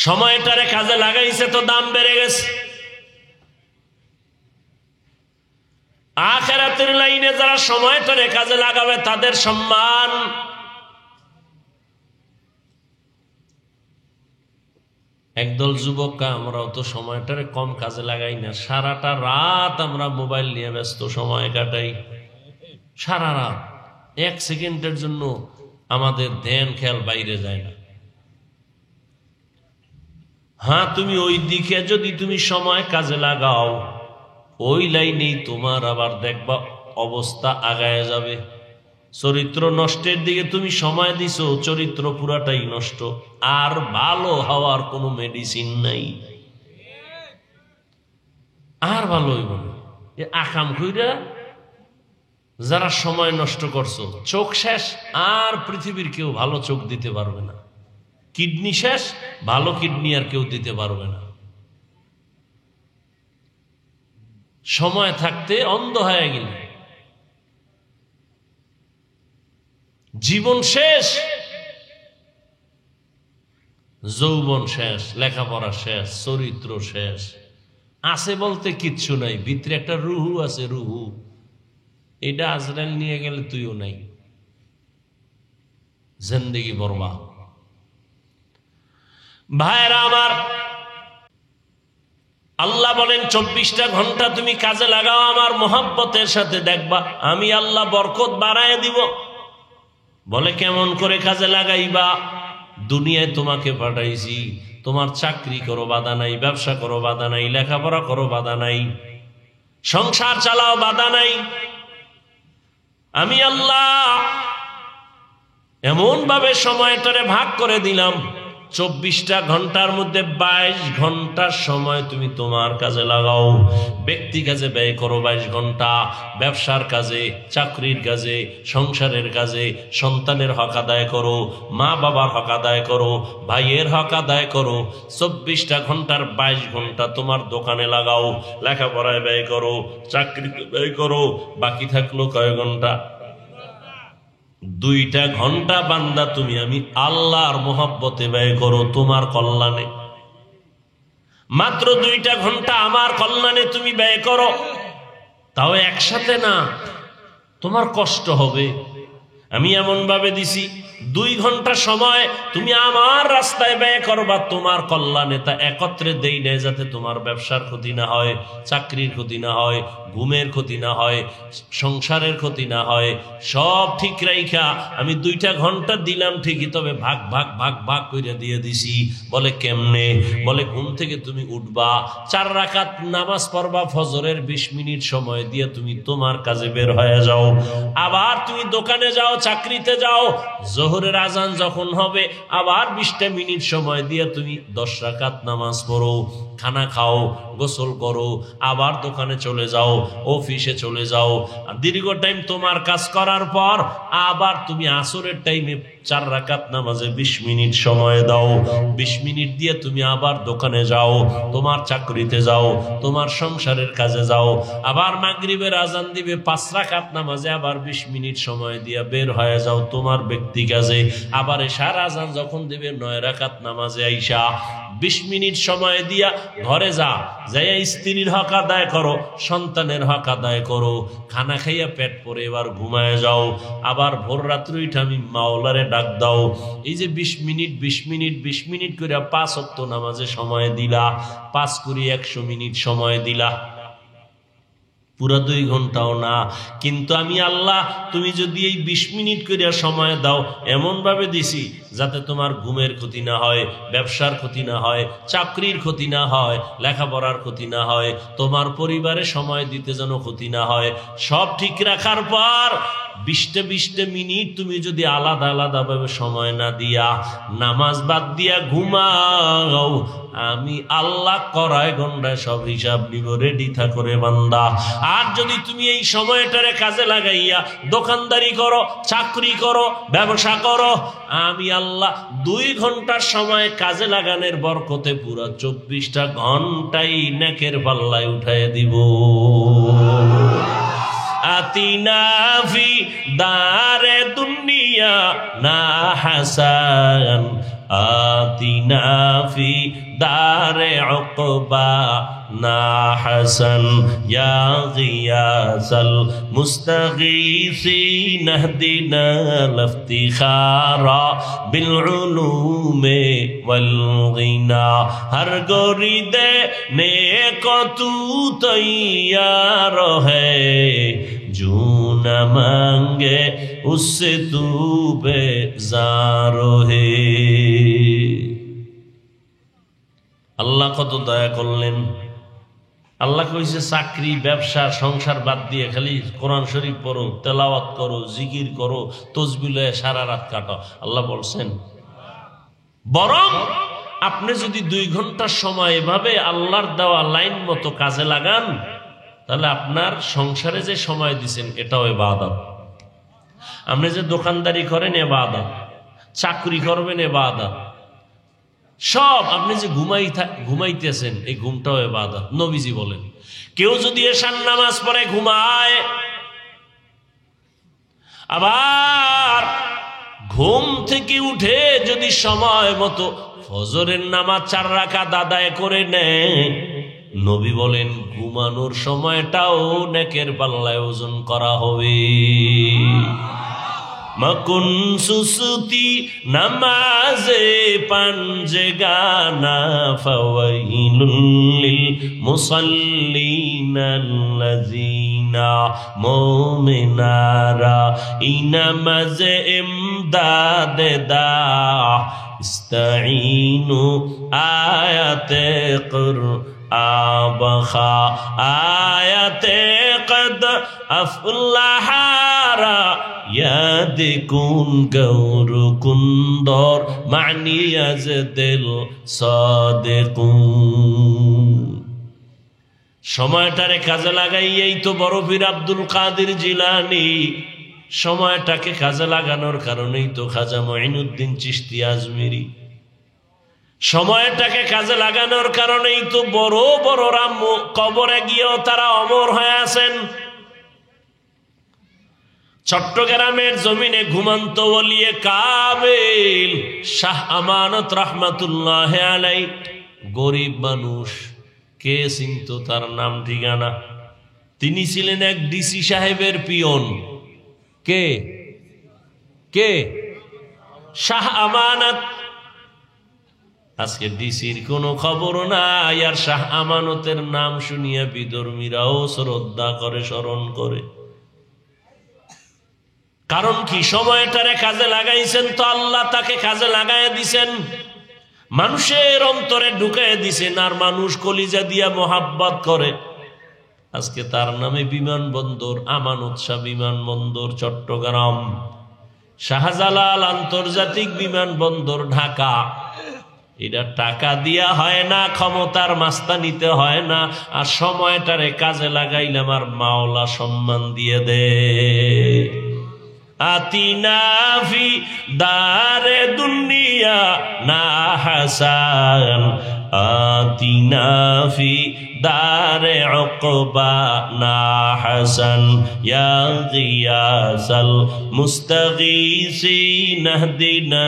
সময়টারে কাজে লাগাইছে তো দাম বেড়ে গেছে। আখিরাতের লাইনে যারা সময়টারে কাজে লাগাবে তাদের সম্মান। একদল যুবকরা আমরাও তো সময়টারে কম কাজে লাগাই না, সারাটা রাত আমরা মোবাইল নিয়ে ব্যস্ত সময় কাটাই। সারা রাত 1 সেকেন্ডের জন্য আমাদের ধ্যান খেয়াল বাইরে যায় না। হ্যাঁ, তুমি ওই দিকে যদি তুমি সময় কাজে লাগাও, ওই লাইনেই তোমার আবার দেখবা অবস্থা আগায় যাবে। চরিত্র নষ্টের দিকে তুমি সময় দিছো, চরিত্র পুরাটাই নষ্ট, আর ভালো হওয়ার কোনো মেডিসিন নাই। আর ভালো হইব না। আকাম কইরা যারা সময় নষ্ট করছো, চোখ শেষ, আর পৃথিবীর কেউ ভালো চোখ দিতে পারবে না। কিডনি শেষ, ভালো কিডনি আর কেউ দিতে পারবে না। সময় থাকতে অন্ধ হয়ে গেল, জীবন শেষ, যৌবন শেষ, লেখাপড়া শেষ, চরিত্র শেষ, আছে বলতে কিচ্ছু নাই। ভিতরে একটা রুহু আছে, রুহু, এটা আজরাইল নিয়ে গেলে তুইও নাই, জিন্দেগি বরবাদ। ভাইরা আমার, আল্লাহ বলেন 24টা ঘন্টা তুমি কাজে লাগাও আমার মোহাব্বতের সাথে, দেখবা আমি আল্লাহ বরকত বাড়ায় দিব। বলে কেমন করে কাজে লাগাইবা? দুনিয়ায় তোমাকে পাঠাইছি, তোমার চাকরি করো বাধা নাই, ব্যবসা করো বাধা নাই, লেখাপড়া করো বাধা নাই, সংসার চালাও বাধা নাই। আমি আল্লাহ এমন ভাবে সময়টারে ভাগ করে দিলাম, 24টা ঘন্টার মধ্যে 22 ঘন্টার সময় তুমি তোমার কাজে লাগাও। ব্যক্তি কাজে ব্যয় করো 22 ঘন্টা, ব্যবসার কাজে, চাকরির কাজে, সংসারের কাজে, সন্তানের হক আদায় করো, মা বাবার হক আদায় করো, ভাইয়ের হক আদায় করো। 24টা ঘন্টার 22 ঘন্টা তোমার দোকানে লাগাও, লেখাপড়ায় ব্যয় করো, চাকরিতে ব্যয় করো। বাকি থাকলো কয় ঘন্টা? 2টা ঘন্টা বান্দা তুমি আমি আল্লাহর মোহাব্বতে ব্যয় করো, তোমার কল্যাণে। মাত্র 2টা ঘন্টা আমার কল্যাণে তুমি ব্যয় করো, তাও একসাথে না, তোমার কষ্ট হবে। আমি এমন ভাবে দিছি 2 ঘন্টা সময় তুমি আমার রাস্তায় ব্যয় করবা তোমার কল্যাণে, তা একত্রে দেই নাই যাতে তোমার ব্যবসার ক্ষতি না হয়, চাকরির ক্ষতি না হয়, ঘুমের ক্ষতি না হয়, সংসারের ক্ষতি না হয়। সব ঠিক রাইখা আমি 2টা ঘন্টা দিলাম ঠিকই, তবে ভাগ ভাগ ভাগ ভাগ করে দিয়ে দিছি। বলে কেমনে? বলে ঘুম থেকে তুমি উঠবা, 4 রাকাত নামাজ পড়বা, ফজরের 20 মিনিট সময় দিয়ে তুমি তোমার কাজে বের হয়ে যাও। আবার তুমি দোকানে যাও, চাকরিতে যাও, জোহরের আজান যখন হবে আবার 20টা মিনিট সময় দিয়ে তুমি 10 রাকাত নামাজ পড়ো, খানা খাও, গোসল করো, আবার দোকানে চলে যাও, অফিসে চলে যাও। দীর্ঘ টাইম তোমার কাজ করার পর আবার তুমি আসরের টাইমে 4 রাকাত নামাজে 20 মিনিট সময় দাও। 20 মিনিট দিয়ে তুমি আবার দোকানে যাও, তোমার চাকরিতে যাও, তোমার সংসারের কাজে যাও। আবার মাগরিবের আজান দিবে, 5 রাকাত নামাজে আবার 20 মিনিট সময় দিয়ে বের হয়ে যাও তোমার ব্যক্তি কাজে। আবার এশার আজান যখন দিবে 9 রাকাত নামাজে আইসা 20 মিনিট সময় দিয়া ঘরে যাইয়া স্ত্রীর হক আদায় করো, সন্তানের হক আদায় করো, খানা খাইয়া পেট পরে এবার ঘুমায় যাও। আবার ভোর রাত্রে উঠে আমি মাওলারে ডাক দাও। এই যে 20 মিনিট 20 মিনিট 20 মিনিট করে 5 ওয়াক্ত নামাজে সময় দিলা, 5 করে 100 মিনিট সময় দিলা। পুরা 2 ঘন্টাও না। কিন্তু আমি আল্লাহ তুমি যদি এই 20 মিনিট করিয়া সময় দাও, এমন ভাবে দিছি যাতে তোমার ঘুমের ক্ষতি না হয়, ব্যবসার ক্ষতি না হয়, চাকরির ক্ষতি না হয়, লেখাপড়ার ক্ষতি না হয়, তোমার পরিবারে সময় দিতে যেন ক্ষতি না হয়। সব ঠিক রাখার পর 20 মিনিট তুমি যদি আলাদা আলাদা ভাবে সময় না দিয়া নামাজ বাদ দিয়া ঘুমাও, আমি আল্লাহ করায় গন্ডায় সব হিসাব নিব, রেডি থাকো রে বান্দা। আর যদি তুমি এই সময়টারে কাজে লাগাইয়া দোকানদারি করো, চাকরি করো, ব্যবসা করো, আমি আল্লাহ 2 ঘন্টার সময় কাজে লাগানোর বরকতে পুরা 24টা ঘন্টাই নেকের পাল্লায় উঠায় দিব। আতিনা ফি দারে দুনিয়া না হাসান, আতিনা ফি দারে উকবা না হাসান, ইয়া গিয়াসাল মুস্তাগীসিন ইহদিনা লিফতিখারা বিল উলুমে ওয়াল গিনা। হর গরিদে নেক তু তৈয়ার হ্যায়, जो न मांगे उससे तू बेजार है। আল্লাহ কত দয়া করলেন। আল্লাহ কইছে চাকরি, ব্যবসা, সংসার বাদ দিয়ে খালি কোরআন শরীফ পড়ো, তেলাওয়াত করো, জিকির করো, তসবিহ সারা রাত কাটো। আল্লাহ বলছেন বরং আপনি যদি 2 ঘন্টার সময় এভাবে আল্লাহর দেওয়া লাইন মতো কাজে লাগান, তাহলে আপনার সংসারে যে সময় দিচ্ছেন এটাও ইবাদত। আপনি যে দোকানদারি করেন ইবাদত, চাকরি করবেন ইবাদত, সব আপনি যে ঘুমাইতেছেন এই ঘুমটাও ইবাদত। নবীজি বলেন কেউ যদি এশার নামাজ পড়ে ঘুমায়, আবার ঘুম থেকে উঠে যদি সময় মতো ফজরের নামাজ 4 রাকাত আদায় করে নেয়, নবী বলেন ঘুমানোর সময়টাও নেকের পাল্লায় ওজন করা হবে। মকুন সুসুতি নামাজে পাঞ্জগানা ফাওয়াইলুল লিল মুসাল্লিনাল্লাযিনা মুমিনারা ইনামাজে ইমদাদে দা ইস্তাঈনু আয়াতে আবখা আয়াতে কদ আফলাহারা ইয়াদ কুন গৌর কুন্দর মানিয়াজ দিল সাদিকুন। সময়টারে কাজে লাগাইয়াই তো বড় পীর আব্দুল কাদের জিলানী, সময়টাকে কাজে লাগানোর কারণেই তো খাজা মুঈনুদ্দিন চিশতি আজমিরি, সময়টাকে কাজে লাগানোর কারণেই তো বড় বড় রাম কবরে গিয়েও তারা অমর হয়ে আছেন। চট্টগ্রামের জমিনে ঘুমন্ত ওলিয়ে কাবিল শাহ আমানত রাহমাতুল্লাহ আলাই, গরিব মানুষ, কে চিনত তার নাম ঠিকানা? তিনি ছিলেন এক ডিসি সাহেবের পিয়ন। কে কে? শাহ আমানত। আজকে ডিসির কোনো খবর নাই, আর শাহ আমানতের নাম শুনিয়া বিধর্মীরাও শ্রদ্ধা করে, স্মরণ করে। কারণ কি? সময়টারে কাজে লাগাইছেন তো আল্লাহ তাকে কাজে লাগাইয়া দিছেন, মানুষের অন্তরে ঢুকাইয়া দিছেন, আর মানুষ কলিজা দিয়া মোহাব্বত করে। আজকে তার নামে বিমানবন্দর, আমানত শাহ বিমানবন্দর চট্টগ্রাম, শাহজালাল আন্তর্জাতিক বিমানবন্দর ঢাকা। এটা টাকা দিয়া হয় না, ক্ষমতার মাস্তানিতে হয় না, আর সময়টারে কাজে লাগাইলাম আর মাওলা সম্মান দিয়ে দে। আতিনা ফি দারে দুনিয়া না হাসান, আতিনা ফি দারে উকবা না হাসান, ইয়া গিয়াসাল মুস্তাগীসিন ইহদিনা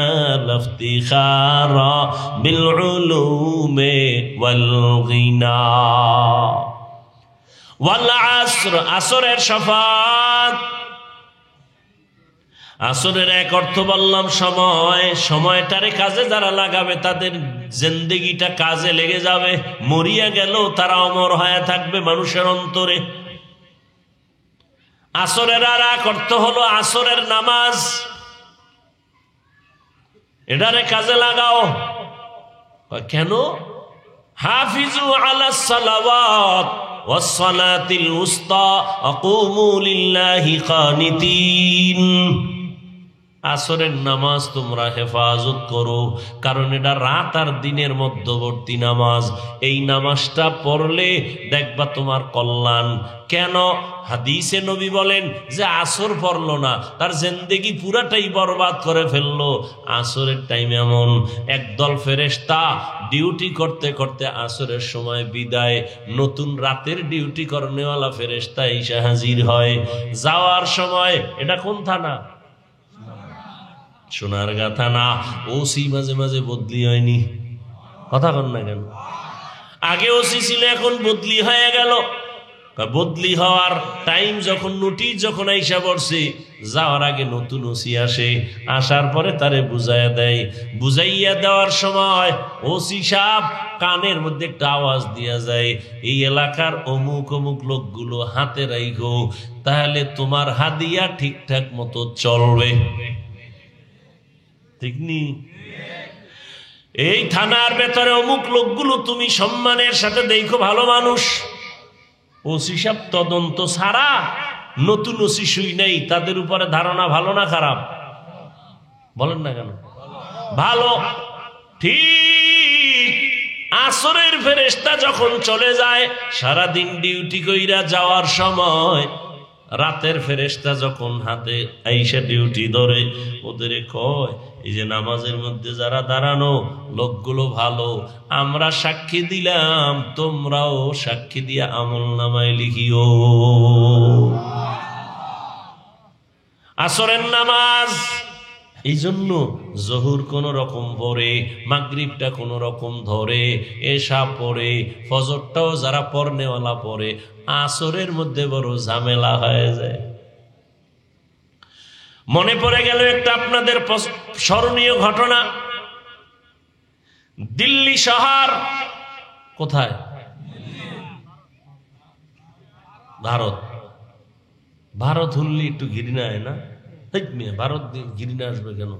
লিফতিখারা বিল উলুমে ওয়াল গিনা। ওয়াল আসর, আসরের শফাত। আসরের এক অর্থ বললাম সময়। সময়টারে কাজে যারা লাগাবে তাদের জিন্দেগিটা কাজে লেগে যাবে, মরিয়া গেল তারা অমর হয়ে থাকবে মানুষের অন্তরে। আসরের আর এক অর্থ হলো আসরের নামাজ, এটারে কাজে লাগাও। কেন? হাফিজু আলাস সালাওয়াত ওয়াস সালাতিল উস্তা আকুমু লিল্লাহি কানিতিন। আসরের নামাজ তোমরা হেফাজত করো, কারণ এটা রাত আর দিনের মধ্যবর্তী নামাজ। এই নামাজটা পড়লে দেখবা তোমার কল্যাণ। কেন? হাদিসে নবী বলেন যে আসর পড়লো না, তার জিন্দেগি পুরাটাই বরবাদ করে ফেললো। আসরের টাইম এমন একদল ফেরেশতা ডিউটি করতে করতে আসরের সময় বিদায়, নতুন রাতের ডিউটি করনেওয়ালা ফেরেশতা এসে হাজির হয়। যাওয়ার সময়, এটা কোন থানা? সোনারগাঁ থানা। ওসি মাঝে মাঝে বদলি হয়নি, কথা কন না কেন? আগে ওসি ছিল, এখন বদলি হয়ে গেল। বদলি হওয়ার টাইম যখন নোটিশ যখন আইসা পড়ছে, যাওয়ার আগে নতুন ওসি আসে, আসার পরে তারে বুঝাইয়া দেয়। বুঝাইয়া দেওয়ার সময় ওসি সাহেব কানের মধ্যে একটা আওয়াজ দিয়া যায়, এই এলাকার অমুক অমুক লোকগুলো হাতে রাইখো, তাহলে তোমার হাদিয়া ঠিকঠাক মতো চলবে। ঠিক নি? এই থানার ভেতরে অমুক লোকগুলো তুমি সম্মানের সাথে দেখো, ভালো মানুষ। ওসি সাহেব তদন্ত ছাড়া নতুন ওসি শুই নেই, তাদের উপরে ধারণা ভালো না খারাপ? বলেন না কেন? ভালো। ঠিক আসরের ফেরেশতা যখন চলে যায়, সারাদিন ডিউটি কইরা যাওয়ার সময় রাতের ফেরেশতা যখন হাতে আইসা ডিউটি ধরে, ওদের কয়, এই যে নামাজের মধ্যে যারা দাঁড়ানো লোকগুলো ভালো, আমরা সাক্ষী দিলাম, তোমরাও সাক্ষী দিয়া আমল নামায় লিখিও। আসরের নামাজ এই জন্য জহুর কোন রকম পড়ে, মাগরিবটা কোন রকম ধরে, এশা পড়ে, ফজরটাও যারা পড়নেওয়ালা পড়ে, আসরের মধ্যে বড় ঝামেলা হয়ে যায়। মনে পড়ে গেল একটা আপনাদের স্মরণীয় ঘটনা। দিল্লি শহর কোথায়? ভারত। ভারত হল্লি একটু ঘৃণায় না? ভারত ঘৃণা আসবে কেন?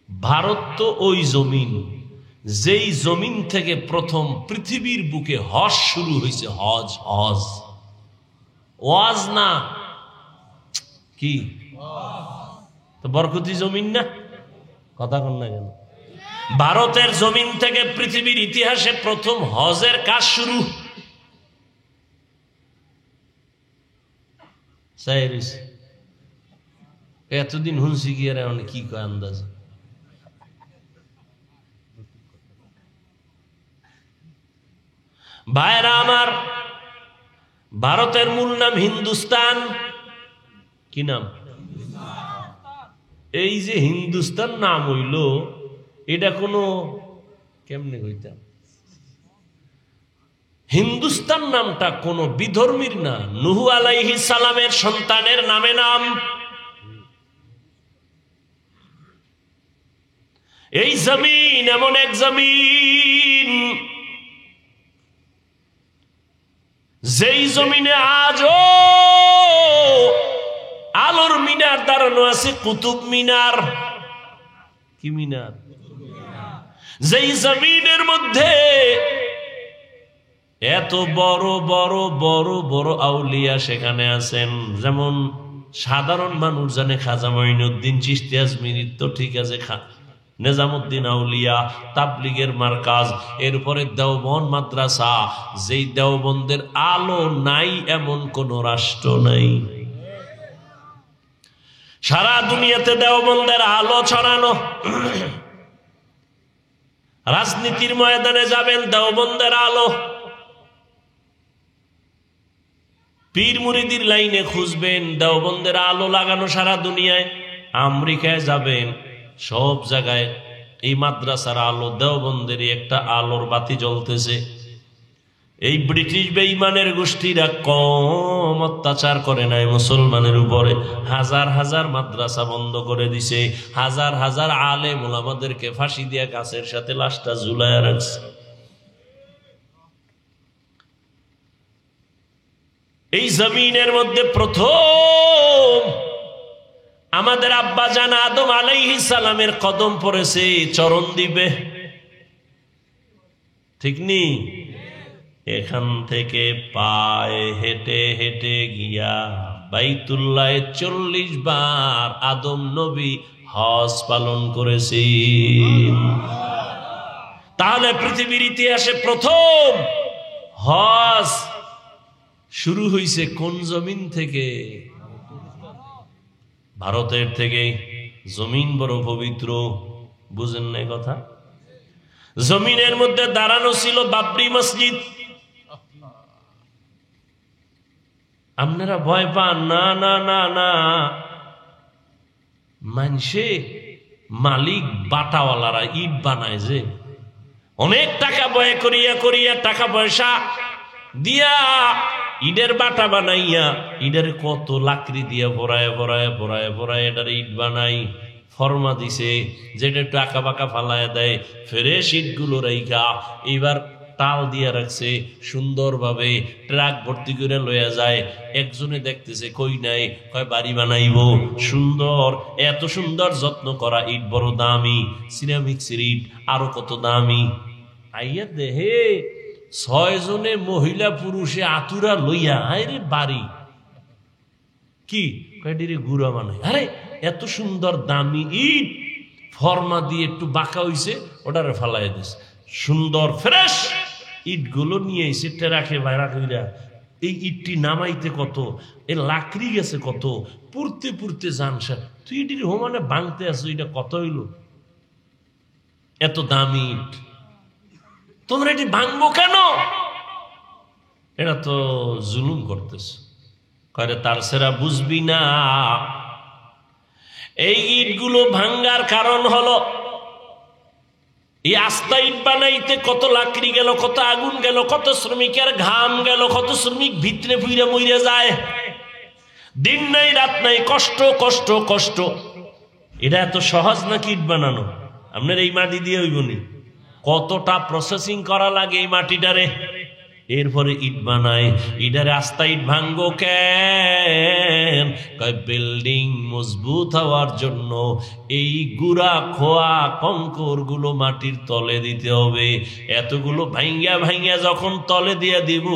ভারত তো ওই জমিন, যেই জমিন থেকে প্রথম পৃথিবীর বুকে হজ শুরু হয়েছে। হজ, হজ, ওয়াজ না কি? তো বরকতি জমিন না? কথা কন না কেন? ভারতের জমিন থেকে পৃথিবীর ইতিহাসে প্রথম হজের কাজ শুরু। এতদিন হুনসি গিয়ে কি কয় আন্দাজ? ভাইরা আমার, ভারতের মূল নাম হিন্দুস্তান। কি নাম? এই যে হিন্দুস্তান নাম হইল, এটা কোনো কেমনে হইতাম? হিন্দুস্তান নামটা কোন বিধর্মীর না, নূহ আলাইহিস সালামের সন্তানের নামে নাম। এই জমিন এমন এক জমিন, যেই জমিনে আজও আলোর মিনার দাঁড়ানো আছে, কুতুব মিনার। কি মিনার? যেই জমিনের মধ্যে এত বড় বড় বড় বড় আউলিয়া সেখানে আছেন। যেমন সাধারণ মানুষ জানে খাজা মঈনুদ্দিন চিশতি আজমিরি, তো ঠিক আছে, নিজামুদ্দিন আউলিয়া, তাবলিগের মার্কাজ, এরপরে দেওবন্দ মাদ্রাসা। যেই দেওবন্দের আলো নাই এমন কোন রাষ্ট্র নাই। সারা দুনিয়াতে দেওবন্দের আলো ছড়ানো। রাজনীতির ময়দানে যাবেন, দেওবন্দের আলো। পীর মুরিদির লাইনে খুঁজবেন, দেওবন্দের আলো লাগানো সারা দুনিয়ায়। আমেরিকায় যাবেন, সব জায়গায় এই মাদ্রাসার আলো, দেওবন্দেরই একটা আলোর বাতি জ্বলতেছে। এই ব্রিটিশ বেঈমানের গোষ্ঠীরা কম অত্যাচার করে নাই মুসলমানের উপরে। হাজার হাজার মাদ্রাসা বন্ধ করে দিছে, হাজার হাজার আলেম ওলামাদেরকে ফাঁসি দিয়া গাছের সাথে লাশটা ঝুলাইয়া রাখছে। এই জমিনের মধ্যে প্রথম আমাদের আব্বাজান আদম আলাইহিস সালামের কদম পড়েছে চরণ দ্বীপে, ঠিক নি? এখান থেকে পায়ে হেঁটে হেঁটে গিয়া বাইতুল্লাহ 40 বার আদম নবী হজ পালন করেছেন। তাহলে পৃথিবীর ইতিহাসে প্রথম হজ শুরু হয়েছে কোন জমিন থেকে? ভারতের থেকে। জমিন বড় পবিত্র, বুঝেন না কথা? জমিনের মধ্যে দাঁড়ানো ছিল বাবরি মসজিদ। আপনারা ভয় পান না? না না না, মানুষে মালিক বাটাওয়ালারা ইট বানায়, যে অনেক টাকা ব্যয় করিয়া করিয়া টাকা পয়সা দিয়া ইটের বাটা বানাইয়া ইটের কত লাকড়ি দিয়া ভরায় ভরায় ভরায় ভরায় এটার ইট বানাই, ফর্মা দিছে, যেটা একটু আঁকা বাঁকা ফালায় দেয়, ফ্রেশ ইটগুলো রাইখা এইবার টাল দিয়ে রাখছে সুন্দরভাবে, ট্রাক ভর্তি করে লইয়া যায়। একজনে দেখতেছে কই নাই, কয় বাড়ি বানাইব সুন্দর। এত সুন্দর যত্ন করা ইট বড় দামি, সিরামিক্সের ইট আরো কত দামি। আইয়া দেহে 6 জনে মহিলা পুরুষে আতুরা লইয়া আরে বাড়ি কি কয়ডিরে গুড়া বানাই। আরে এত সুন্দর দামি ইট ফর্মা দিয়ে একটু বাঁকা হইছে, ওটারে ফালাই দিছে। সুন্দর ফ্রেশ ইটগুলো নিয়ে এসে টেরাকে বাইরা কইরা এই ইটটি নামাইতে কত, এ লাকড়ি গেছে কত, পুড়তে পুড়তে জানসা, তুই ইটির হোমানে ভাঙতে আছো, এটা কত হইল? এত দামি ইট, তোমরা এটি ভাঙবো কেন? এটা তো জুলুম করতেছে। কয়ে তার সেরা বুঝবি না, এই ইটগুলো ভাঙ্গার কারণ হলো এই আস্তা ইট বানাইতে কত লাকড়ি গেল, কত আগুন গেল, কত শ্রমিকের ঘাম গেল, কত শ্রমিক ভিতরে ফুইরে মইরে যায়, দিন নাই রাত নাই, কষ্ট কষ্ট কষ্ট। এটা এত সহজ নাকি ইট বানানো? আপনার এই মাটি দিয়ে হইবনি, কতটা প্রসেসিং করা লাগে এই মাটিটারে, এরপরে ইট বানায়। ইটারে আস্তা ইট ভাঙ্গো কেন? বিল্ডিং মজবুত হওয়ার জন্য এই গুড়া খোয়া কঙ্কর গুলো মাটির তলে দিতে হবে। এতগুলো ভাঙ্গিয়া ভাঙ্গিয়া যখন তলে দিয়ে দিব,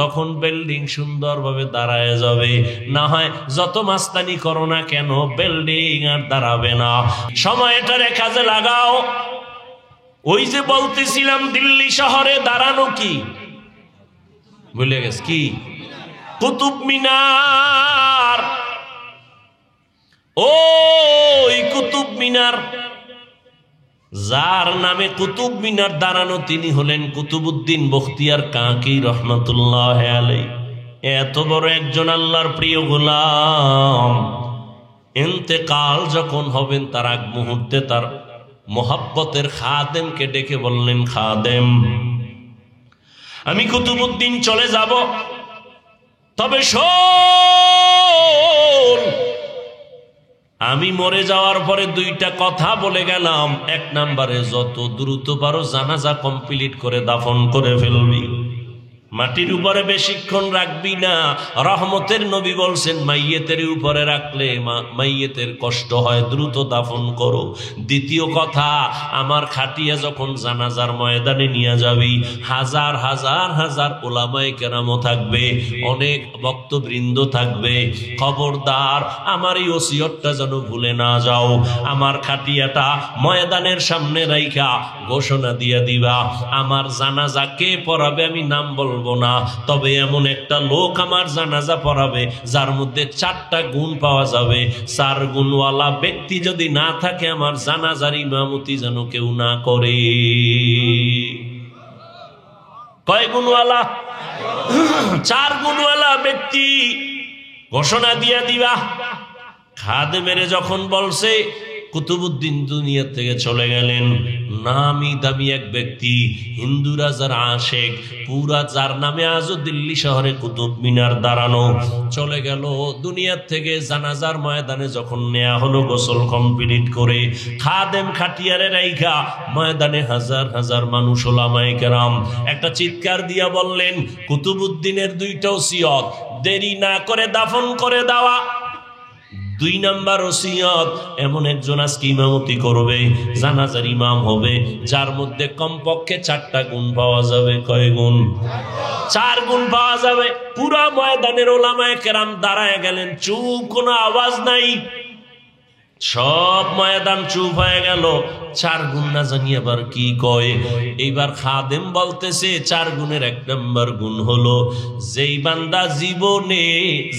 তখন বিল্ডিং সুন্দরভাবে দাঁড়ায় যাবে। না হয় যত মাস্তানি করো না কেন, বিল্ডিং আর দাঁড়াবে না। সময়টারে কাজে লাগাও। ওই যে বলতেছিলাম দিল্লি শহরে দাঁড়ানো কি ভুলে গেছে, কি? কুতুব মিনার। ওই কুতুব মিনার, যার নামে কুতুব মিনার দাঁড়ানো, তিনি হলেন কুতুবউদ্দিন বখতিয়ার কাকি রহমতুল্লাহ আলাইহি। এত বড় একজন আল্লাহর প্রিয় গোলাম, ইন্তেকাল যখন হবেন তার আগ মুহূর্তে তার মোহাব্বতের খাদেমকে ডেকে বললেন, খাদেম আমি কুতুবউদ্দিন চলে যাব, তবে শোন, আমি মরে যাওয়ার পরে 2টা কথা বলে গেলাম। 1 নম্বরে যত দ্রুত পারো জানাজা কমপ্লিট করে দাফন করে ফেলবি, মাটির উপরে বেশিক্ষণ রাখবি না। রহমতের নবী বলছেন মাইয়েতের উপরে রাখলে মাইয়েতের কষ্ট হয়, দ্রুত দাফন করো। দ্বিতীয় কথা, আমার খাটিয়া যখন জানাজার ময়দানে নিয়ে যাবি, হাজার হাজার হাজার ওলামায়ে কেরামও থাকবে, অনেক ভক্তবৃন্দ থাকবে, খবরদার আমার এই ওসিয়তটা যেন ভুলে না যাও। আমার খাটিয়াটা ময়দানের সামনে রাইখা ঘোষণা দিয়ে দিবা, আমার জানাজা কে পড়াবে আমি নাম বলবো না, তবে এমন একটা লোক আমার জানাজা পড়াবে যার মধ্যে 4টা গুণ পাওয়া যাবে। 4 গুণওয়ালা ব্যক্তি যদি না থাকে, আমার জানাজার ইমামতি যেন কেউ না করে। কয় গুণওয়ালা? 4 গুণওয়ালা ব্যক্তি ঘোষণা দিয়া দিবা। খাদেমের যখন বলছে, কুতুবউদ্দিন দুনিয়া থেকে চলে গেলেন। নামি দামি এক ব্যক্তি, হিন্দু রাজার আশেক, পুরা যার নামে আজও দিল্লি শহরে কুতুব মিনার দাঁড়ানো, চলে গেল দুনিয়ার থেকে। জানাজার ময়দানে যখন নেয়া হলো গোসল কমপ্লিট করে, খাদেম খাটিয়ারে রাইখা ময়দানে হাজার হাজার মানুষ ওলামায়ে কেরাম একটা চিৎকার দিয়া বললেন, কুতুবউদ্দিনের 2টা ওসিয়ত, দেরি না করে দাফন করে দেওয়া। 2 নাম্বার ওসিয়ত, এমন একজন আজকে ইমামতি করবে, জানাজার ইমাম হবে, যার মধ্যে কমপক্ষে 4টা গুণ পাওয়া যাবে। কয় গুণ? 4 গুণ পাওয়া যাবে। পুরা ময়দানের ওলামায়ে কেরাম দাঁড়ায় গেলেন, চুপ, কোনো আওয়াজ নাই, সব ময়দান চুপ হয়ে গেল। 4 গুণ না জানি আবার কি কয়। এইবার খাদেম বলতেছে 4 গুণের 1 নাম্বার গুণ হলো, যেই বান্দা জীবনে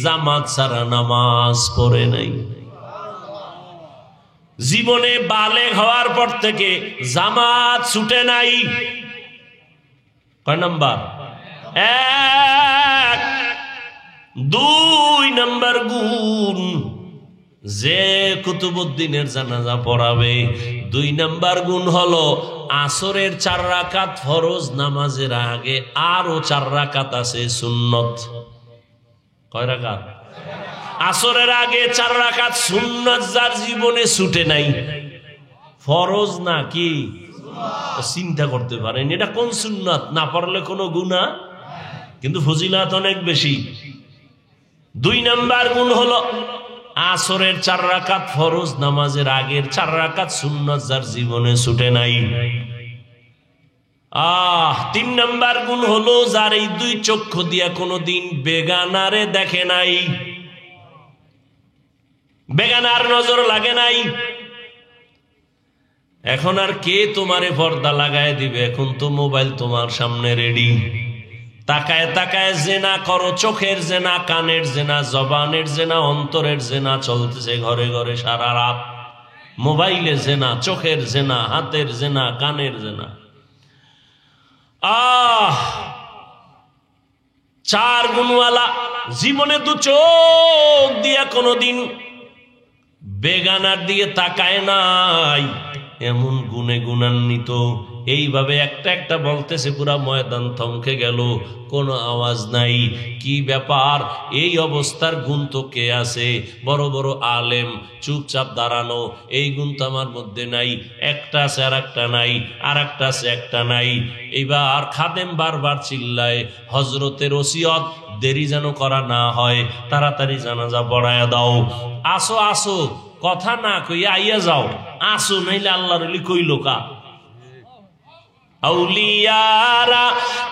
জামাত ছাড়া নামাজ পড়ে নাই, জীবনে বালেগ হওয়ার পর থেকে জামাত ছুটে নাই। কয় নাম্বার? 1। 2 নাম্বার গুণ, যে কুতুবউদ্দিনের জানাজা পড়াবে। 2 নাম্বার গুণ হলো আসরের 4 রাকাত ফরজ নামাজের আগে আরো 4 রাকাত আছে সুন্নত। কয় রাকাত? আসরের আগে 4 রাকাত সুন্নত, যার জীবনে ছুটে নাই, ফরজ না কি চিন্তা করতে পারেন এটা কোন সুন্নত? না পড়লে কোনো গুনাহ, কিন্তু ফজিলত অনেক বেশি। 2 নাম্বার গুণ হলো আসরের 4 রাকাত ফরজ নামাজের আগের 4 রাকাত সুন্নত, যার জীবনে ছুটে নাই। 3 নাম্বার গুণ হলো যার এই 2 চক্ষু দিয়া কোনোদিন বেগানারে দেখে নাই, বেগানার নজর লাগে নাই। এখন আর কে তোমারে পর্দা লাগায় দিবে? এখন তো মোবাইল তোমার সামনে রেডি। তাকায় তাকায় জেনা করো, চোখের জেনা, কানের জেনা, জবানের জেনা, অন্তরের জেনা চলতেছে ঘরে ঘরে সারা রাত। মোবাইলে জেনা, চোখের জেনা, হাতের জেনা, কানের জেনা। 4 গুণওয়ালা জীবনে 2 চোখ দিয়া কোনোদিন বেগানার দিয়ে তাকায় নাই, এমন গুণে গুণান্বিত। এইভাবে একটা একটা বলতেছে, পুরা ময়দান থমকে গেল, কোনো আওয়াজ নাই। কি ব্যাপার? এই অবস্থার গুণ তো কে আছে? বড় বড় আলেম চুপচাপ দাঁড়ানো, এই গুণ তো আমার মধ্যে নাই। একটা আছে আর একটা নাই, আর একটা আছে একটা নাই। এইবার খাদেম বারবার চিল্লায়, হজরতের ওসিয়ত দেরি যেন করা না হয়, তাড়াতাড়ি জানাজা পড়ায়া দাও। আসো আসো, কথা না কইয়া আইয়া যাও, আসো, নাইলে আল্লাহর ওলি কইল কা? আউলিয়ারা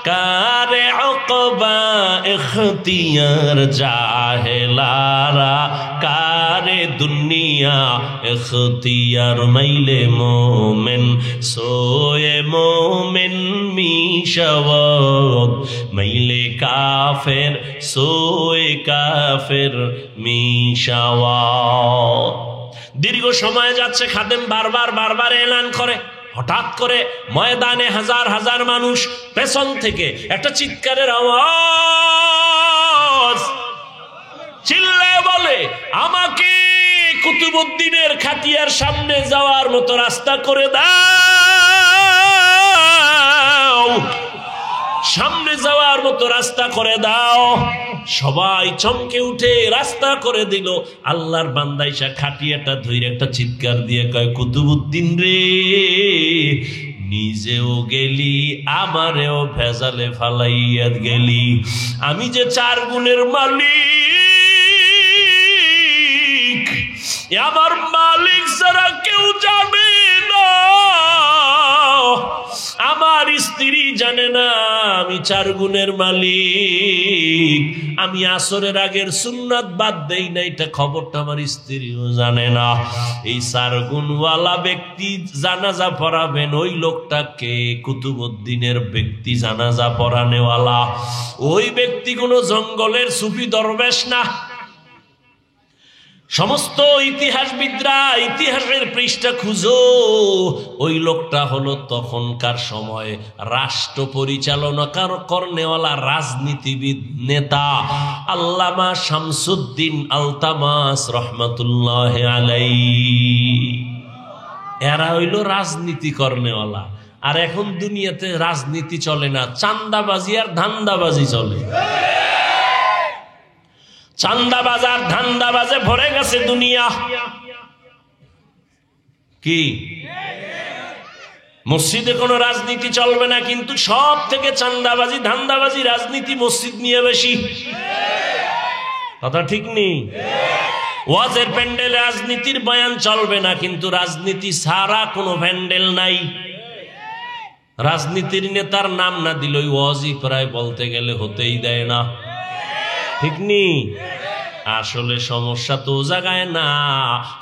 কারে উকবা ইখতিয়ার, জাহেলারা কারে দুনিয়া ইখতিয়ার। মাইলে মোমেন সোয়ে মোমেন মিশাওয়াত, মাইলে কাফের সোয়ে কাফের মিশাওয়াত। দীর্ঘ সময় যাচ্ছে, খাদেম বারবার বারবার এলান করে। হঠাৎ করে ময়দানে হাজার হাজার মানুষ, পেছন থেকে একটা চিৎকারের আওয়াজ, চিল্লায় বলে, আমাকে কুতুবউদ্দিনের খাটিয়ার সামনে যাওয়ার মতো রাস্তা করে দাও, সামনে যাওয়ার মতো রাস্তা করে দাও। সবাই চমকে উঠে রাস্তা করে দিল। আল্লাহর বান্দা ইসা খাটিয়াটা ধরে একটা চিৎকার দিয়ে কয়, কুতুবউদ্দিন রে, নিজেও গেলি, আমারেও ভেজালে ফালাইয়া গেলি। আমি যে 4 গুণের মালিক, আমার মালিক ছাড়া কেউ জানে না, আমার স্ত্রী জানে না আমি 4 গুণের মালিক। আমি আসরের আগের সুন্নাত বাদ দেই না, এটা খবরটা আমার স্ত্রীও জানে না। এই 4 গুণওয়ালা ব্যক্তি জানাজা পড়াবেন, ওই লোকটাকে কুতুবউদ্দিনের ব্যক্তি জানাজা পড়ানেওয়ালা। ওই ব্যক্তি কোনো জঙ্গলের সুফি দরবেশ না। সমস্ত ইতিহাসবিদরা ইতিহাসের পৃষ্ঠা খুঁজো, ওই লোকটা হলো তখনকার সময় রাষ্ট্র পরিচালনা করনেওয়ালা রাজনীতিবিদ, নেতা আল্লামা শামসুদ্দিন আলতামাস রহমাতুল্লাহ আলাইহি। এরা হইল রাজনীতি করনেওয়ালা। আর এখন দুনিয়াতে রাজনীতি চলে না, চান্দাবাজি আর ধান্দাবাজি চলে। চান্দাবাজার ধান্দাবাজে ভরে গেছে দুনিয়া। কি মসজিদে কোনো রাজনীতি চলবে না, কিন্তু সব থেকে চান্দাবাজি ধান্দাবাজি রাজনীতি মসজিদ নিয়ে বেশি। কথা ঠিক নেই? ওয়াজের প্যান্ডেলে রাজনীতির বয়ান চলবে না, কিন্তু রাজনীতি ছাড়া কোনো প্যান্ডেল নাই। রাজনীতির নেতার নাম না দিল ওই ওয়াজই প্রায় বলতে গেলে হতেই দেয় না, ঠিক নেই? আসলে সমস্যা তো জায়গায় না,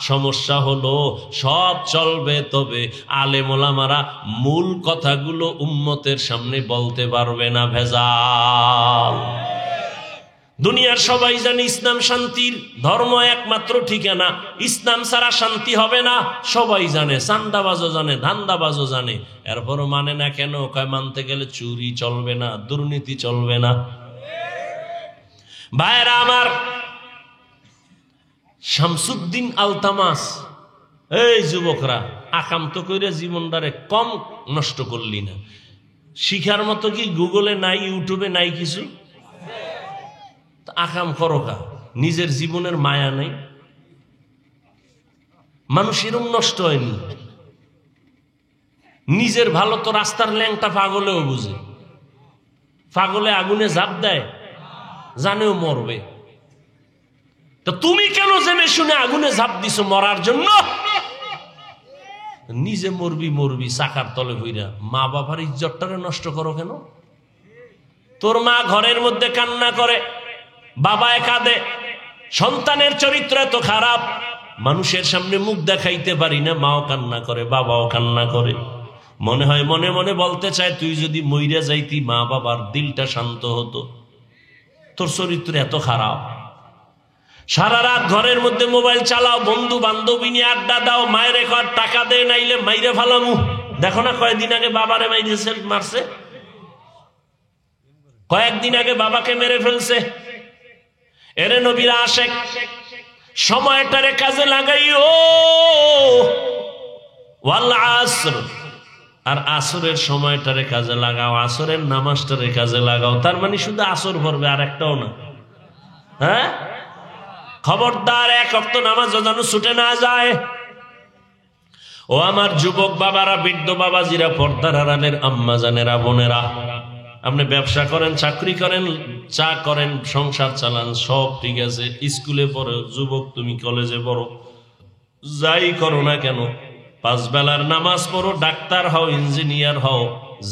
সমস্যা হলো সব চলবে, তবে আলেম ওলামারা মূল কথাগুলো উম্মতের সামনে বলতে পারবে না, ভেজাল। দুনিয়ার সবাই জানে ইসলাম শান্তির ধর্ম, একমাত্র ঠিকানা। ইসলাম ছাড়া শান্তি হবে না, সবাই জানে। চান্দাবাজও জানে, ধান্দাবাজও জানে, এরপরও মানে না কেন? কয় মানতে গেলে চুরি চলবে না, দুর্নীতি চলবে না। ভাইরা আমার, শামসুদ্দিন আলতামাস, এই যুবকরা, আকাম তো কইরে জীবনটারে কম নষ্ট করলি না। শিখার মতো কি গুগলে নাই, ইউটিউবে নাই কিছু? আকাম করোকা, নিজের জীবনের মায়া নেই। মানুষ এরম নষ্ট হয়নি। নিজের ভালো তো রাস্তার ল্যাংটা পাগলেও বুঝে। পাগলে আগুনে ঝাঁপ দেয়, জানেও মরবে। তো তুমি কেন জেনে শুনে আগুনে ঝাঁপ দিছো মরার জন্য? নিজে মরবি চাকার তলে হইরা, মা বাবার ইজ্জতটারে নষ্ট করো কেন? তোর মা ঘরের মধ্যে কান্না করে, বাবায় কাঁদে, সন্তানের চরিত্র এত খারাপ, মানুষের সামনে মুখ দেখাইতে পারি না, মাও কান্না করে, বাবাও কান্না করে। মনে হয় মনে মনে বলতে চায়, তুই যদি মইরা যাইতি মা বাবার দিলটা শান্ত হতো। তোর চরিত্র এত খারাপ। সারা রাত ঘরের মধ্যে মোবাইল চালাও, বন্ধু বান্ধবী নিয়ে আড্ডা দাও, মায়ের কর টাকা দে, নাইলে মাইরে ফালামু। দেখো না কয়েকদিন আগে বাবারে মারছে, কয়েকদিন আগে বাবাকে মেরে ফেলছে। এরে নবীর আশেক, সময়টারে কাজে লাগাইও। ওয়াল আসর, আর আসরের সময়টারে কাজে লাগাও, আসরের নামাজটারে কাজে লাগাও। তার মানে শুধু আসর পড়বে, আর একটাও না। হ্যাঁ, খবরদার এক ওয়াক্ত নামাজ যেন ছুটে না যায়। ও আমার যুবক বাবারা, বৃদ্ধ বাবাজিরা, পর্দার আড়ালের আম্মা জানেরা, বোনেরা, আপনি ব্যবসা করেন, চাকরি করেন, চা করেন, সংসার চালান, সব ঠিক আছে। স্কুলে পড়ো, যুবক তুমি কলেজে পড়ো, যাই করো না কেন, 5 বেলার নামাজ পড়ো, ডাক্তার হও, ইঞ্জিনিয়ার হও,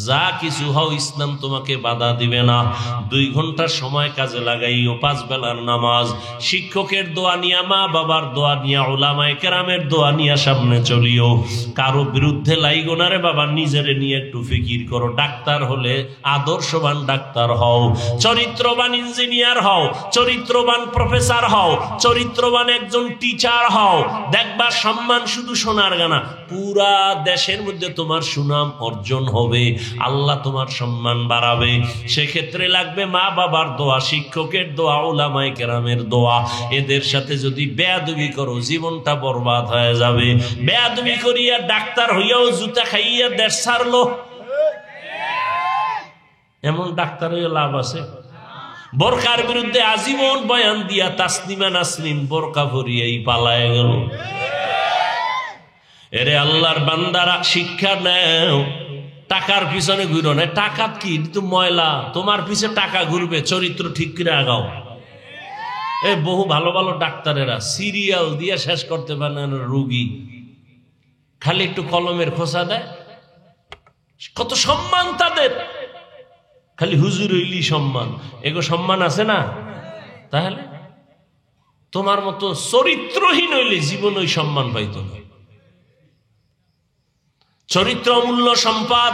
যা কিছু হও, ইসলাম তোমাকে বাধা দিবে না। 2 ঘন্টা সময় কাজে লাগাইও, 5 বেলার নামাজ, শিক্ষকের দোয়া নিয়া, মা বাবার দোয়া নিয়া, উলামায়ে কেরামের দোয়া নিয়া সামনে চলিও। কারো বিরুদ্ধে লাইগো না রে বাবা, নিজেরে নিয়ে একটু ফিকির করো। ডাক্তার হলে আদর্শবান ডাক্তার হও, চরিত্রবান ইঞ্জিনিয়ার হও, চরিত্রবান প্রফেসর হও, চরিত্রবান একজন টিচার হও। দেখবা সম্মান শুধু সোনার গানা, পুরা দেশের মধ্যে তোমার সুনাম অর্জন হবে, আল্লাহ তোমার সম্মান বাড়াবে। সেক্ষেত্রে লাগবে মা বাবার দোয়া, শিক্ষকের দোয়া, উলামায়ে কেরামের দোয়া। এদের সাথে যদি বেয়াদবি করো, জীবনটা বরবাদ হয়ে যাবে। বেয়াদবি করিয়া ডাক্তার হইয়াও জুতা খাইয়া দেশ ছাড়লো, এমন ডাক্তার হইয়া লাভ আছে? বোরকার বিরুদ্ধে আজীবন বয়ান দিয়া তাসলিমা নাসরিন বোরকা ভরিয়াই পালায় গেল। এরে আল্লাহর বান্দারা, শিক্ষা নেও, টাকার পিছনে ঘুরো না। টাকা কি তো ময়লা, তোমার পিছে টাকা ঘুরবে, চরিত্র ঠিক করে আগাও। এই বহু ভালো ভালো ডাক্তারেরা সিরিয়াল দিয়ে শেষ করতে পারে না রোগী, খালি একটু কলমের খোঁচা দেয়, কত সম্মান তাদের, খালি হুজুর হইলি সম্মান। এগো সম্মান আছে না? তাহলে তোমার মতো চরিত্রহীন হইলে জীবন ওই সম্মান পাইত না। চরিত্র অমূল্য সম্পদ।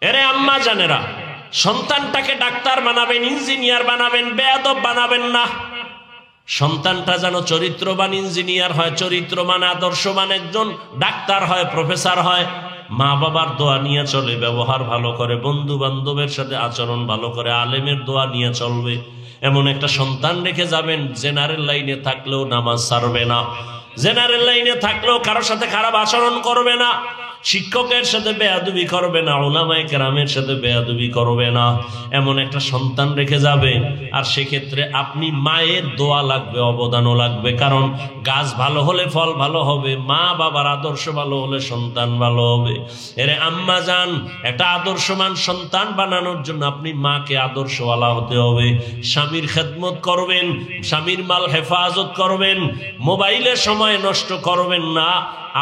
এরে আম্মা জানেরা, সন্তানটাকে ডাক্তার বানাবেন, ইঞ্জিনিয়ার বানাবেন, বেয়াদব বানাবেন না। সন্তানটা যেন চরিত্রবান ইঞ্জিনিয়ার হয়, চরিত্রবান আদর্শবান একজন ডাক্তার হয়, প্রফেসর হয়। মা বাবার দোয়া নিয়ে চলে, ব্যবহার ভালো করে, বন্ধু বান্ধবের সাথে আচরণ ভালো করে, আলেমের দোয়া নিয়ে চলবে। এমন একটা সন্তান রেখে যাবেন, জেনারেল লাইনে থাকলেও নামাজ ছাড়বে না, জেনারেল লাইনে থাকলেও কারোর সাথে খারাপ আচরণ করবে না। শিক্ষকের সাথে বেয়াদবি করবে না, উলামায়ে কেরামের সাথে বেয়াদবি করবে না, এমন একটা সন্তান রেখে যাবে। আর সেক্ষেত্রে আপনি মায়ের দোয়া লাগবে, অবদানও লাগবে। কারণ গাছ ভালো হলে ফল ভালো হবে, মা বাবার আদর্শ ভালো হলে সন্তান ভালো হবে। এরে আম্মা জান, একটা আদর্শমান সন্তান বানানোর জন্য আপনি মাকে আদর্শওয়ালা হতে হবে। স্বামীর খেদমত করবেন, স্বামীর মাল হেফাজত করবেন, মোবাইলে সময় নষ্ট করবেন না।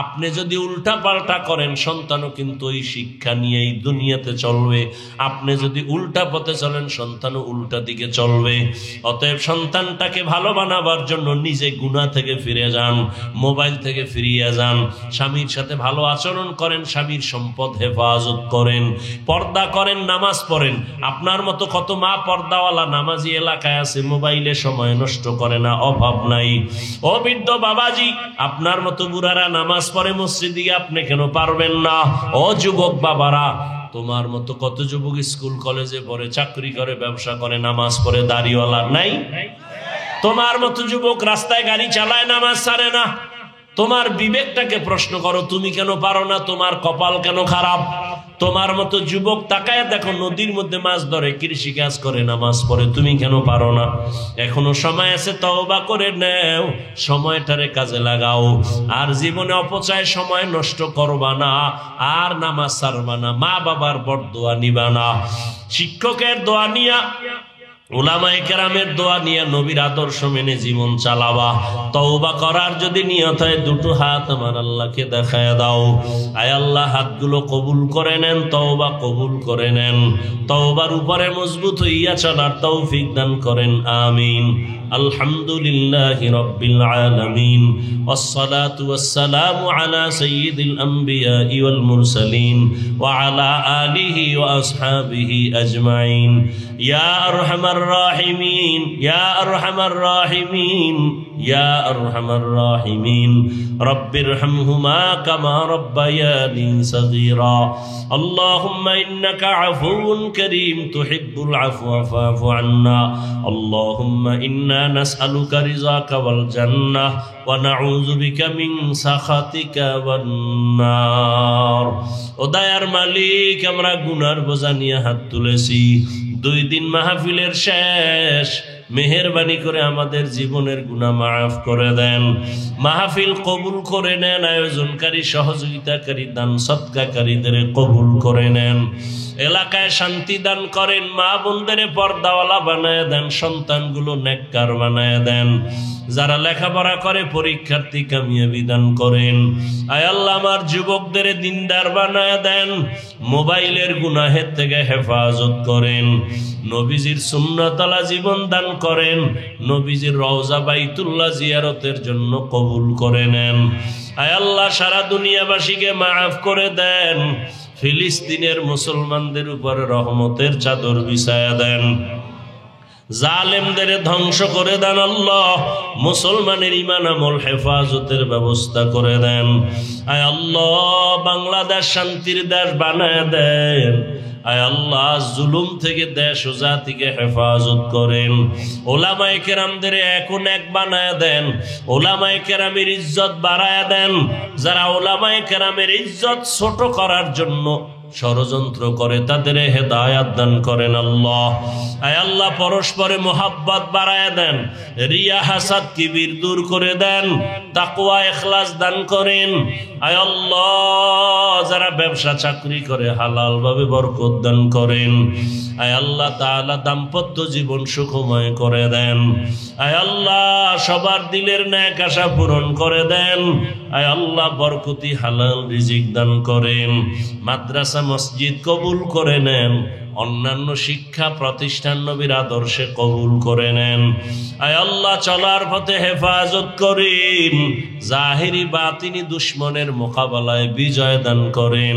আপনি যদি উল্টা পাল্টা করেন, সন্তানও কিন্তু ওই শিক্ষা নিয়েই দুনিয়াতে চলবে। আপনি যদি উল্টা পথে চলেন, সন্তানও উল্টা দিকে চলবে। অতএব সন্তানটাকে ভালো বানাবার জন্য নিজে গুনাহ থেকে ফিরে যান, মোবাইল থেকে ফিরিয়ে যান, স্বামীর সাথে ভালো আচরণ করেন, স্বামীর সম্পদ হেফাজত করেন, পর্দা করেন, নামাজ পড়েন। আপনার মতো কত মা পর্দাওয়ালা নামাজি এলাকায় আছে, মোবাইলে সময় নষ্ট করে না, অভাব নাই। ও বৃদ্ধ বাবাজি, আপনার মতো বুড়ারা নামাজ পরে মসজিদে, আপনি কেন পারবেন না? ও যুবক বাবারা, তোমার মতো কত যুবক স্কুল কলেজে পড়ে, চাকরি করে, ব্যবসা করে, নামাজ পড়ে, দাড়িওয়ালা নাই? তোমার মতো যুবক রাস্তায় গাড়ি চালায়, নামাজ ছাড়ে না। তোমার বিবেকটাকে প্রশ্ন করো, তুমি কেন পারো না? তোমার কপাল কেন খারাপ? তোমার মতো যুবক তাকায় দেখো, নদীর মধ্যে মাছ ধরে, কৃষি কাজ করে, নামাজ পড়ে, তুমি কেন পারো না? এখনো সময় আছে, তওবা করে নেও, সময়টারে কাজে লাগাও। আর জীবনে অপচয় সময় নষ্ট করবা না, আর নামাজ ছাড়বা না, মা বাবার বরদোয়া নিবা না, শিক্ষকের দোয়া নিয়া, উলামায়ে কেরামের দোয়া নিয়ে, নবীর আদর্শ মেনে জীবন চালাবা। তওবা করার যদি নিয়ত হয়, দুটো হাত আমার আল্লাহকে দেখায় দাও। আয় আল্লাহ, হাতগুলো কবুল করে নেন, তওবা কবুল করে নেন, তওবার উপরে মজবুত হইয়া চলার তৌফিক দান করেন, আমিন। আলহামদুলিল্লাহি রাব্বিল আলামিন, ওয়াসসালাতু ওয়াসসালামু আলা সাইয়্যিদিল আমবিয়া ওয়াল মুরসালিন ওয়া আলা আলিহি ওয়া আসহাবিহি আজমাইন। ইয়া আরহামার রাহিমিন, ইয়া আরহামার রাহিমিন, ইয়া আরহামার রাহিমিন, রব্বিরহামহুমা কামা রাব্বায়ানি সাগীরা। আল্লাহুম্মা ইন্নাকা আফুউন কারীম তুহিব্বুল আফওয়া ফা'ফু আন্না। আল্লাহুম্মা ইন্না নাসআলুকা রিযাকা ওয়াল জান্নাহ ওয়া নাউযু বিকা মিন সাখাতিকা ওয়ান নার। ও দয়ার মালিক, আমরা গুনার বোঝা নিয়ে হাত তুলেছি। 2 দিন মাহফিলের শেষ, মেহেরবানি করে আমাদের জীবনের গুনাহ মাফ করে দেন, মাহফিল কবুল করে নেন, আয়োজনকারী, সহযোগিতাকারী, দান সদকাকারীদের কবুল করে নেন, এলাকায় শান্তি দান করেন, মা বোনদের পর্দাওয়ালা বানায় দেন, সন্তানগুলো নেককার বানায় দেন, যারা লেখাপড়া করে পরীক্ষার্থী কামিয়াবি দান করেন। আয় আল্লাহ, আমার যুবকদের দিনদার বানায় দেন, মোবাইলের গুনাহের থেকে হেফাজত করেন, নবীজির সুন্নতওয়ালা জীবন দান করেন, নবীজির রওজা বাইতুল্লাহ জিয়ারতের জন্য কবুল করে নেন। আয় আল্লাহ, সারা দুনিয়াবাসীকে মাফ করে দেন, ফিলিস্তিনের মুসলমানদের উপরে রহমতের চাদর বিছায়া দেন, জালেমদের ধ্বংস করে দেন। আল্লাহ, মুসলমানের ঈমান আমল হেফাজতের ব্যবস্থা করে দেন। আয় আল্লাহ, বাংলাদেশ শান্তির দেশ বানায় দেন। আয় আল্লাহ, জুলুম থেকে দেশ ও জাতিকে হেফাজত করেন। ওলামায়ে কেরামদের এখন এক বানায় দেন, ওলামায়ে কেরামের ইজ্জত বাড়ায় দেন। যারা ওলামায়ে কেরামের ইজ্জত ছোট করার জন্য ষড়যন্ত্র করে, তাদের হেদায়াত দান করেন। আল্লাহ, আয় আল্লাহ, পরস্পরে মোহাব্বত বাড়ায় দেন, রিয়া হাসাদ কিবির দূর করে দেন, তাকওয়া ইখলাস দান করেন। আয় আল্লাহ, যারা ব্যবসা চাকরি করে হালাল ভাবে বরকত দান করেন। আয় আল্লাহ তাআলা, দাম্পত্য জীবন সুখময় করে দেন। আয় আল্লাহ, সবার দিলের ন্যাক আশা পূরণ করে দেন। আয় আল্লাহ, বরকতি হালাল রিজিক দান করেন। মাদ্রাসা মসজিদ কবুল করে নেন, অন্যান্য শিক্ষা প্রতিষ্ঠান নবীর আদর্শে কবুল করে নেন। আয় আল্লাহ, চলার পথে হেফাজত করেন, জাহিরি বাতিনি দুশ্মনের মোকাবেলায় বিজয় দান করেন,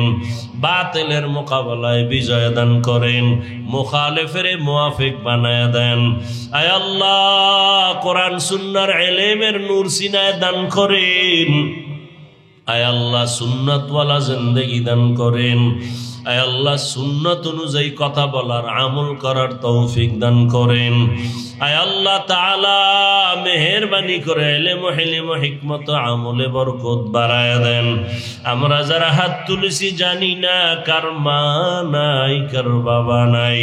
বাতিলের মোকাবেলায় বিজয় দান করেন, মুখালেফের মুওয়াফিক বানায় দেন। আয় আল্লাহ, কোরআন সুন্নাহর ইলমের নূর সিনায় দান করেন। আয় আল্লাহ, সুন্নাতওয়ালা জিন্দেগি দান করেন। আয় আল্লাহ, সুন্নাত অনুযায়ী কথা বলার, আমল করার তৌফিক দান করেন। আয় আল্লাহ তাআলা, মেহেরবানি করে ইলম হিলম হিকমত আমলে বরকত বাড়ায় দেন। আমরা যারা হাত তুলেছি জানি না কার মা নাই কার বাবা নাই,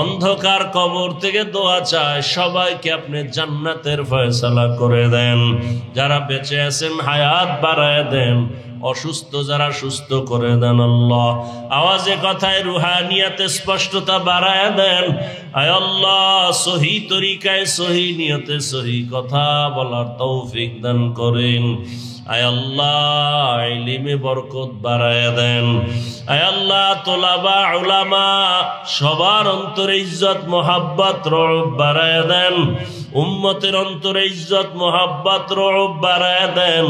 অন্ধকার কবর থেকে দোয়া চায় সবাইকে আপনি জান্নাতের ফয়সালা করে দেন। যারা বেঁচে আছেন হায়াত বাড়ায় দেন, অসুস্থ যারা সুস্থ করে দেন আল্লাহ। আওয়াজে কথায় রুহানিয়াতে স্পষ্টতা বাড়ায় দেন। আয় আল্লাহ সহি তরিকায় সহি নিয়তে সহি কথা বলার তৌফিক দান করেন। আয় আল্লাহ ইলমে বরকত বাড়ায় দেন। আয় আল্লাহ তোলাবা উলামা সবার অন্তরে ইজ্জত মোহাব্বত রব বাড়ায় দেন। উম্মতের অন্তরে ইজ্জত মোহাব্বত রব বাড়ায় দেন।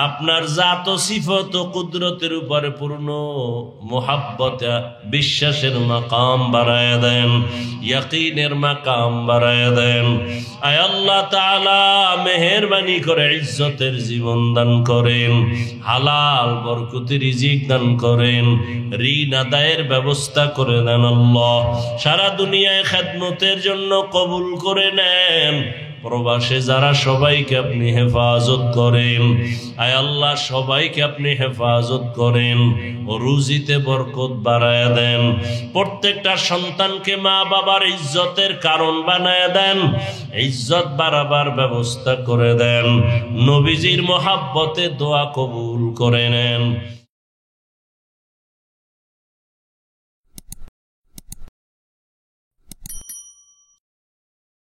আপনার জাত সিফত ও কুদরতের উপরে পূর্ণ মোহাব্বত বিশ্বাসের মাকাম বাড়ায় দেন, ইয়াকিনের মাকাম বাড়ায় দেন। আয় আল্লাহ তাআলা মেহেরবানি করে ইজ্জতের জীবন দান করেন, হালাল বরকতি রিজিক দান করেন, ঋণ আদায়ের ব্যবস্থা করে দেন আল্লাহ। সারা দুনিয়ায় খেদমতের জন্য কবুল করে নেন। প্রবাসে যারা সবাইকে আপনি হেফাজত করেন। আয় আল্লাহ সবাইকে আপনি হেফাজত করেন ও রুজিতে বরকত বাড়ায় দেন। প্রত্যেকটা সন্তানকে মা বাবার ইজ্জতের কারণ বানায় দেন, ইজ্জত বাড়াবার ব্যবস্থা করে দেন। নবীজির মোহাব্বতে দোয়া কবুল করে নেন।